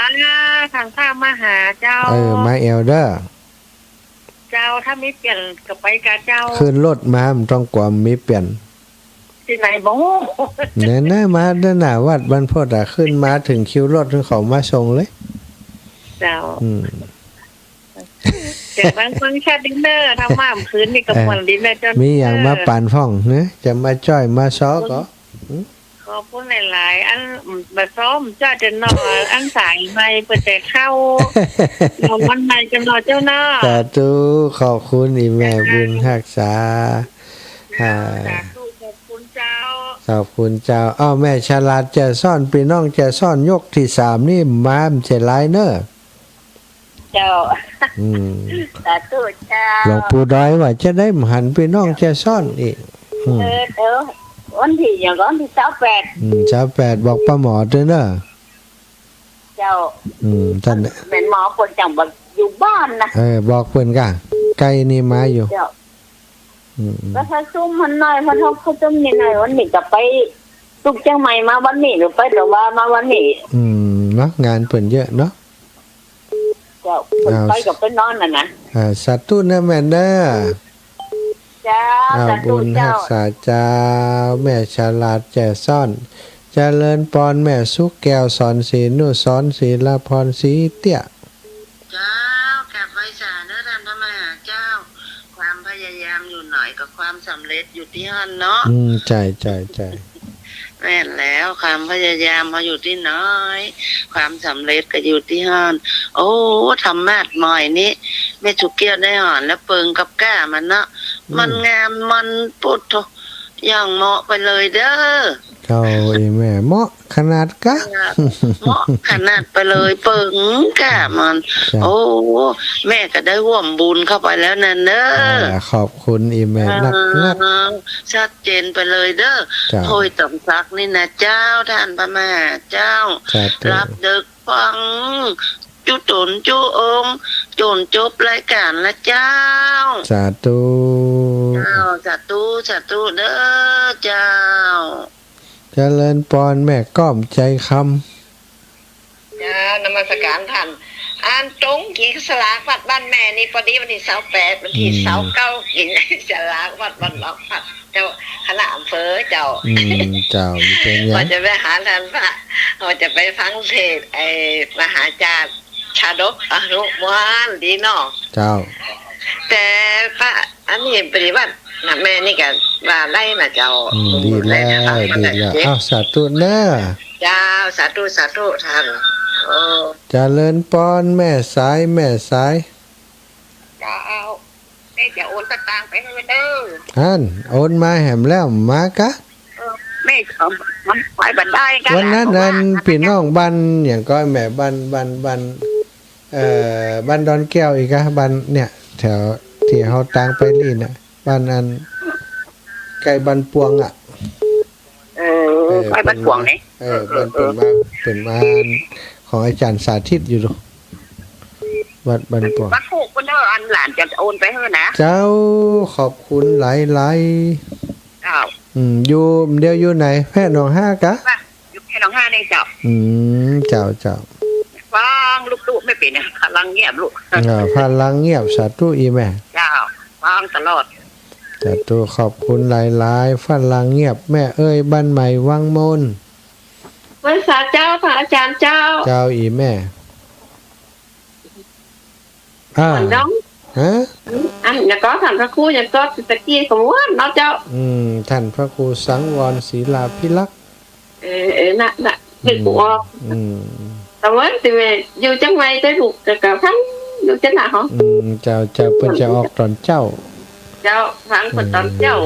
D: ทางข้ามาหาเจ้า
A: ไม้แอวเด้อ
D: เจ้าถ้าไม่เปลี่ยนก็ไปกับเจ้า
A: ขึ้นรถมามันต้องกว่ามีเปลี่ยน
D: ที่ไหนบ้ง
A: เนี่ยมาด้านหน้าวัดบรรพตขึ้นมาถึงคิวรถถึงเขามาส่งเลย
D: เจ้าแต่บางคนแค่ดินเนอร์ทำมาคืนนี่กับวันดินเนอร์จน
A: มีอย่างมาปั่นฟ่องนะจะมาจ้อยมาซ้อก็
D: ขอพูดหลายๆอันมาซ้อมเจ้าจะนอนอันสายใหม่เปิดแต่เข้าวันใหม่จะนอนเจ้าหน้า
A: สาธุขอบคุณอีแม่บุญรักษา
D: ขอบคุณเจ้า
A: ขอบคุณเจ้าแม่ฉลาดจะซ่อนพี่น้องจะซ่อนยกที่3นี่มามเจไลเนอร์
D: เจ้าสาธุเจ้า
A: หลวงปู่ด้อยว่าจะได้หันพี่น้องจะซ่อนอีก
D: วันที่อย่างวันที่
A: 28บอกป้าหมอด้วยเนอะ
D: เจ้า
A: ท่าน
D: เป็นหมอคนจังแบบอยู่บ้านนะ
A: บอกเพิ่นกะไกลนี่มาอยู่
D: เจ้าแล้วถ้าซุ่มมันหน่อยเพราะเขาซุ่มนี่หน่อยวันนี้จะไปตุกเชียงใหม่มาวันนี้หรือไปแต่ว่ามาวันนี้
A: เนาะงานเพิ่นเยอะเนาะ
D: เจ้าไปกับไปนอนน่ะนะ
A: สาธุนะแม่เด้อ
D: เจ้า
A: เอา
D: สา
A: บุ
D: ธุ
A: ญรั
D: เจ้าก
A: ษาเจ้าแม่ฉลาดแจ่ซ่อนเจริญปอนแม่สุกแก้วสอนศีลนุสอนศีลพรสีเตี้ย
D: เจ้ากลับไปสาเนื้อท่านพระมหาเจ้า ความพยายามอยู่หน่อยกับความสำเร็จอยู่ที่หันเนาะ
A: ใจ
D: แม่นแล้วความพยายามมาอยู่ที่น้อย ความสำเร็จก็อยู่ที่หันโอ้ทำมาดหน่อยนี้แม่จุกเกี้ยวได้หอนแล้วเปิงกับก้ามันเนาะมันงามมันปุดโถอย่างเหมาะไปเลยเด้อ
A: เจ้าอีแม่เหมาะขนาดกะ
D: เหมาะขนาดไปเลยเปิงก้ามัน
A: จ้ะ
D: โอ้แม่ก็ได้ร่วมบุญเข้าไปแล้วนั่นเด้อ
A: ขอบคุณอีแม่นัก
D: ชัดเจนไปเลยเด้อ
A: จ้ะ
D: โทยตำซักนี่นะเจ้าท่านพระมหาเจ้า
A: สาธุ
D: รับดึกฟัง จุตนจุองค์จนจบรายการละเจ้า
A: สาธุ
D: เจ้าสาธุเด้อเจ้า
A: เจริญปอนแม่ก้อมใจค
D: เจ้านมัสการท่านอ่านตรงกินสลากวัดบ้านแม่นี่พอดีวันที่28วันที่29กินสลากวัดบ้านหลอกวัดเจ้าคณะอำเภอเจ้า
A: เจ้าเป็นยั
D: ว่าง จะไปหาท่านพระว่าจะไปฟังเทศน์ไอ้มหาจารย์ชาดกอนุมานดีเนาะ
A: เจ้า
D: แต่พระอันนี้ปฏิบัตินะแม่นี่ก็ว่าได้นะเจ้า
A: ดีแล้วอ้าวสาธุเน้อ
D: เจ้าสาธุท่านโอ้
A: เจริญปอนแม่สายแม่สาย
D: เจ้าแม่จะโอนสตางค์ไปให้เด้อ
A: อันโอนมาแหมแล้วมากะ
D: แม่มันไปบันไดกัน
A: วันนั้นนั้นพี่น้องบ้านอย่างก็แม่บ้านบ้านดอนแก้วอีกอะบ้านเนี่ยแถวที่เฮาตางไปนี่น่ะบ้านนั้นไกลบ้านปวงอ่ะ
D: ไปบันพวงนี่
A: เป็นมาของอาจารย์สาธิตอยู่ดูวัดบ้านปวง
D: บันผูกคนเด้ออันหลานจะโอนไปให้นะ
A: เจ้าขอบคุณหลาย
D: เจ้า
A: อยู่เดียวอยู่ไหนแพทย์หนองห้ากะ
D: ว่าอยู่แค่น้องห้าในเจ้า
A: เจ้า
D: ฟังลูกๆไม่เป็นนะพลังเงียบลูก
A: พลังเงียบสาธุอีแม่
D: เจ้าฟังตลอด
A: สาธุขอบคุณหลายๆพลังเงียบแม่เอ้ยบ้านใหม่วังมน
D: วันศาเจ้าพระอาจารย์เจ้า
A: เจ้าอีแม่
D: น้อง
A: ฮะ
D: อันนี้ก็ท่านพระครูยังก็ตะกี้ของว่าเนาะเจ้า
A: ท่านพระครูสังวรศีลาภิลักษ์
D: น่ะเป็นกูออก แต่ว่าสิแม่อยู่จังไงได้ลูกกับทั้งอยู่จังหน้าเหรอ
A: เจ้าเพิ่นจะออกตอนเจ้า
D: เจ้าฟังคนตอนเจ้า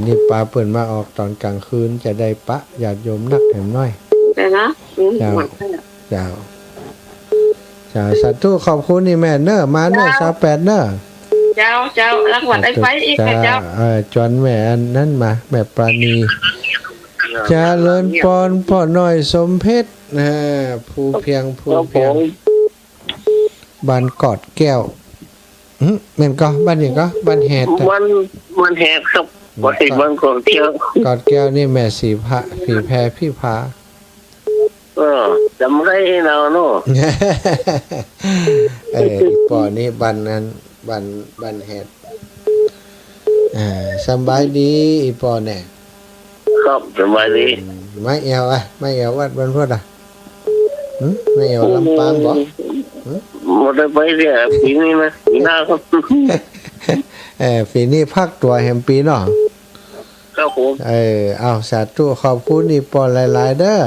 A: นี่ปลาเปิ่นมาออกตอนกลางคืนจะได้ปะญาติโยมนักแหมน้อย
D: แต่นะ
A: เจ้าสาธุขอบคุณนี่แม่เนอมาเนอ28เนอ
D: เจ้ารักวัดไอ้ไฟอีกเจ้า
A: จวนแม่อันนั้นมาแม่ปราณีเจริญปอนพ่อน้อยสมเพชรผู้เพียงบ้านกอดแก้วแม่นก็บ้านนี้ก็บ้านแหด
C: มันแหกครับบ่ติดวันของเที่ยว
A: กอดแก้วนี่แม่สีพระผีแพรพี่ผา
C: จำได้เราเนาะ
A: ปอนี่บ้านนั้นบ้านแหดสบายดีอีปอแน่
C: ครับสบายดี
A: ไม่เอววัดบ้านพุทธไม่เอวลำปางบ่
C: หมดไปเรื่อยปีนี้นะปีหน้าครับ
A: ปีนี้พักตัวแห่งปีเนาะ
C: ครับผม
A: เอาสาธุขอบคุณอีปอหลายๆเด้อ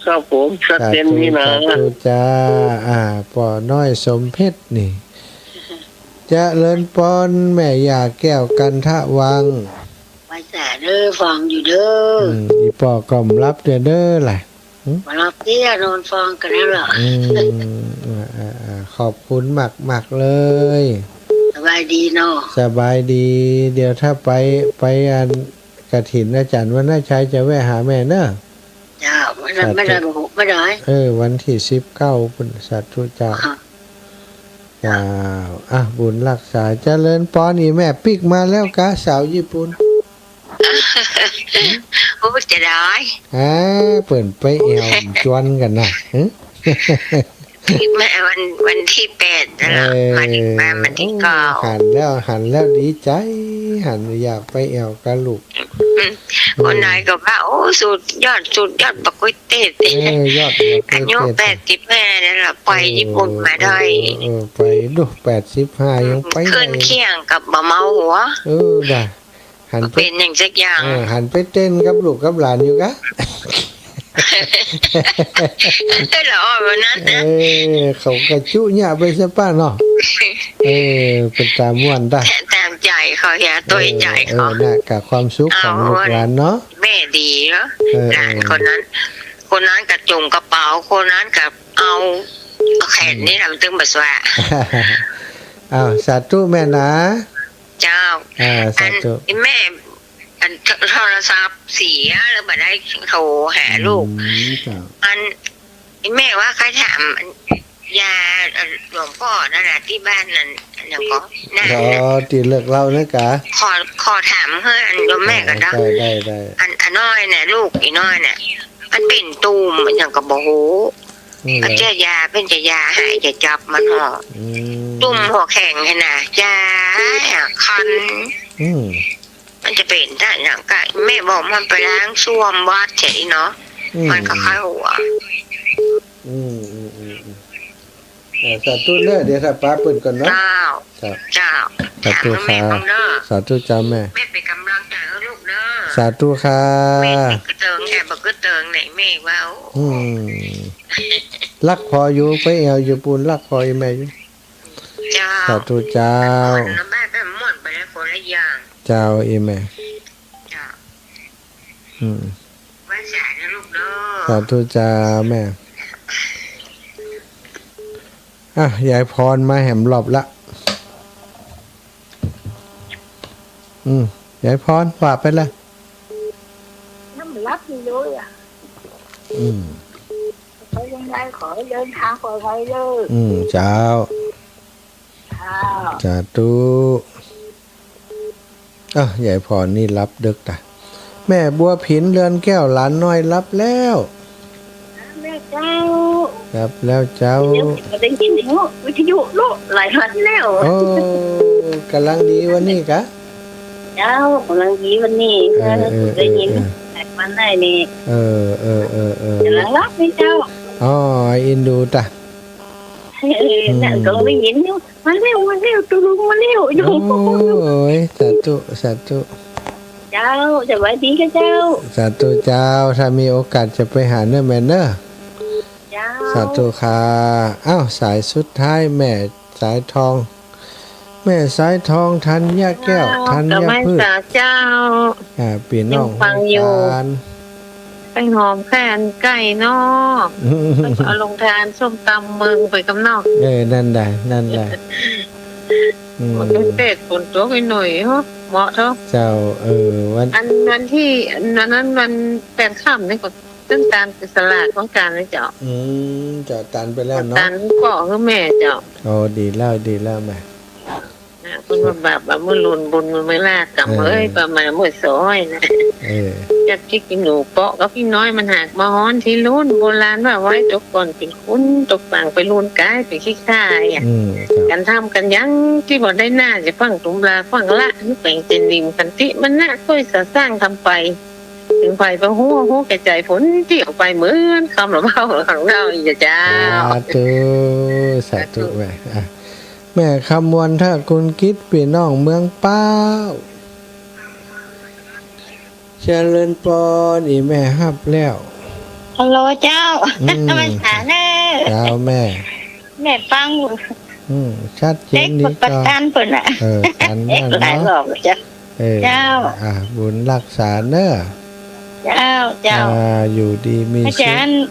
C: ครับผมชัดเจนนี่นะ
A: สาธุจ้าปอน้อยสมเพชรนี่เจริญปอนแม่ยาแก้วกันทะวัง
D: ไปแสเด้อฟังอยู่เด้อ
A: อีปอกล่อมรับเด้อล่ะ
D: มารับเตี้ยนอนฟังกันแล้วเหรอ
A: ขอบคุณมากเลย
D: สบายดีเนาะ
A: สบายดี เดี๋ยวถ้าไปอันกฐินอาจารย์วันน่าชัยจะแวะหาแม่เนอะ
D: จ้าไม่ได้บอกไม่ได้
A: วันที่19คุณสาธุเจ้าจ้าบุญรักษาเจริญปอนอีแม่ปิกมาแล้วกะสาวญี่ปุ่น
D: โอ้จะได้
A: เปิ่นไปแอวจวนกันนะ
D: แม่วันที่8นั่นแหละมาถึงมาวันที่9
A: หันแล้วดีใจหันอยากไปแอวกับลูก
D: คนไหนก็ว่าโอ้สุดยอดบักกุ้ยเต้
A: ยอด
D: อายุ85นั่นแหละไปญี่ปุ่นมาได้
A: ไปดู85ยังไป
D: ขึ้นเคียงกับบ่เมาหัว
A: ได้หันไป
D: เป็นอย่างสักอย่าง
A: หันไปเต้นกับลูกกับหลานอยู่กะ
D: เหรอวันนั้นนะ
A: เขากระจุเนี่ยไปซะป้าเนาะเป็นตามม่วนได้
D: ตามใจเขาอย่าตัวใจเขา
A: น่ะกับความสุขของลูกหลานเนาะ
D: แม่ดีเนาะหลานคนนั้นกับจุ่มกระเป๋าคนนั้นกับเอาแขนนี่ทำตึงบัสวะ
A: อ้าวสาธุแม่นะ
D: เจ้า
A: สาธุ
D: แม่โทรศัพท์เสียแล้วมาได้โทรหาลูกแม่ว่าใครถามยาหลวงพ่อนั่นแหละที่บ้านนั่นอย่างก็น่า
A: ตีเลิกเล่านะกะ
D: ขอถามเพื่อนโยมแม่ก็ได้อันน้อยเนี่ยลูกอีน้อยเนี่ยมันเป็นตูมอย่างกับโบโหเจ้ายาเป็นจะยาหายจะจับมันห่อตุ่มหัวแข็งไงนะยาคันมันจะเป็นได้อย่างก็แม่บอกมันไปล้างส้วมวัดเฉยเนาะมันก็เข้าหัว
A: สาธุเด้อเดี๋ยวถ้าป้าเปิดก่อนเนาะ
D: เจ้า
A: สาธุค่ะสาธุจ้าแม่
D: เป็นกำลังใจให้ลูกเด้อ
A: สาธุค่ะ
D: แม่ก็เติงแอบก็เติงไหนแม่ว่า
A: รักพออยู่ไปเอาอยู่ปูนรักพออยู่แม่อยู่สาธุเจ้า
D: แม่เป็นหมดไปแล้วคนละอย่าง
A: เจ้าอีแม่
D: ว่าสาธุลูกเด้อ
A: สาธุเจ้าแม่ยายพรมาแหมหลบละยายพรว่าไปละ
E: น้ำรับอยู่ด้วยไปยังไงขอเดินทางปลอดภัยเลย
A: เจ้าจ้าตู้ยายพรนี่รับดึกตาแม่บัวผินเรือนแก้วหลานน้อยรับแล้ว
E: แม่เจ้า
A: รับแล้วเจ้า
E: ได้ยินวิทยุลูกหลายวันแล้ว
A: กำลังดีวันนี้กะ
E: เจ้ากำลังดีวันนี้ได้ยินหลายวันได้นี่กำลังรับไหมเจ้า
A: อินดูตา
E: นั่นก็ได้ยินอยู่มาเร็วตัวลุงมาเร็วอยู่
A: โอ้ยสาธุ
E: เจ้าสวัสดีค่ะเจ้า
A: สาธุเจ้าถ้ามีโอกาสจะไปหาเนื้อแม่เนอะสาธุค่ะสายสุดท้ายแม่สายทองแม่สายทองธัญแก้วธัญพืช
E: เจ้า
A: ปีน้อง
E: ฟังอยู่ไปหอมแค่นไก่นอกเอาลงทานส้มตำเมืองไปกับนอก
A: นั่นได้
E: มันเป็ดฝนตกไปหน่อยเหมาะเท่า
A: เจ้า
E: วันที่นั้นวันแปดค่ำนี่ก็ต้นตาลสลัดของการเลยเจ้า
A: เจ้าตันไปแล้วเนาะ
E: ตันก็คือแม่เจ้า
A: ดีแล้วแม่
E: คุณแบบมือลุนบุญมือไม่ลากกับประมาณมือซอยนะจัดที่กินหนูเปาะกับพี่น้อยมันหักมาฮ้อนที่รุ่นโบราณว่าไว้ตกก่อนเป็นคุ้นตกฝั่งไปรุ่นกายไปขี้ข่ายกันทำกันยังที่บอกได้หน้าจะฟังตุ่มลาฟังละนี่แปลงเจนริมกันติมันน่าค่อยสร้างทำไปถึงไปพระหัวกระจายฝนที่ออกไปเหมือนคำหลวงพ่อของเราอีกจ้า
A: สาธุแม่คำวันถ้าคุณคิดพี่น้องเมืองเป้าเจริญปอนอีแม่ฮับแล้ว
E: ฮัลโหลเจ้ามาหาแน่
A: เจ้าแม่
E: ฟัง
A: ชัดเจนดี
E: ก็ตันเปิ่นอ่ะ
A: ตันนั่นเนาะ
E: เจ้า
A: บุญรักษาเนอะ
E: เจ้า
A: อยู่ดีมีสุข
E: อาจารย์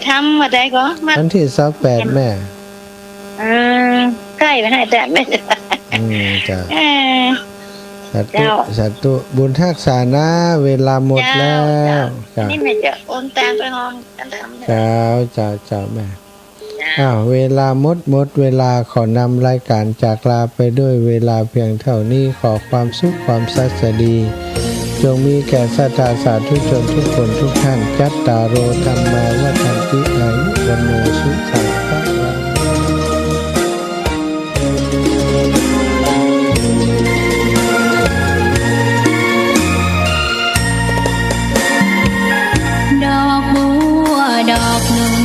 E: ทำมาได้ก็
A: วันที่28แม่
E: ใกล้ไปให้แต่ไม่
A: จ้าสาธุบุญทักษานะเวลาหมดแล้ว
E: นี่ไม่จะโอนตามไปห้องกันทำ
A: เจ้าแม่เวลาหมดเวลาขอนำรายการจากลาไปด้วยเวลาเพียงเท่านี้ขอความสุขความสัสดีจงมีแก่สัตว์สาธุชนทุกคนทุกท่านจัตตารโอธรรมาวัฏันติอายุวันโนสุขังพระ
F: ดอกหนึ่ง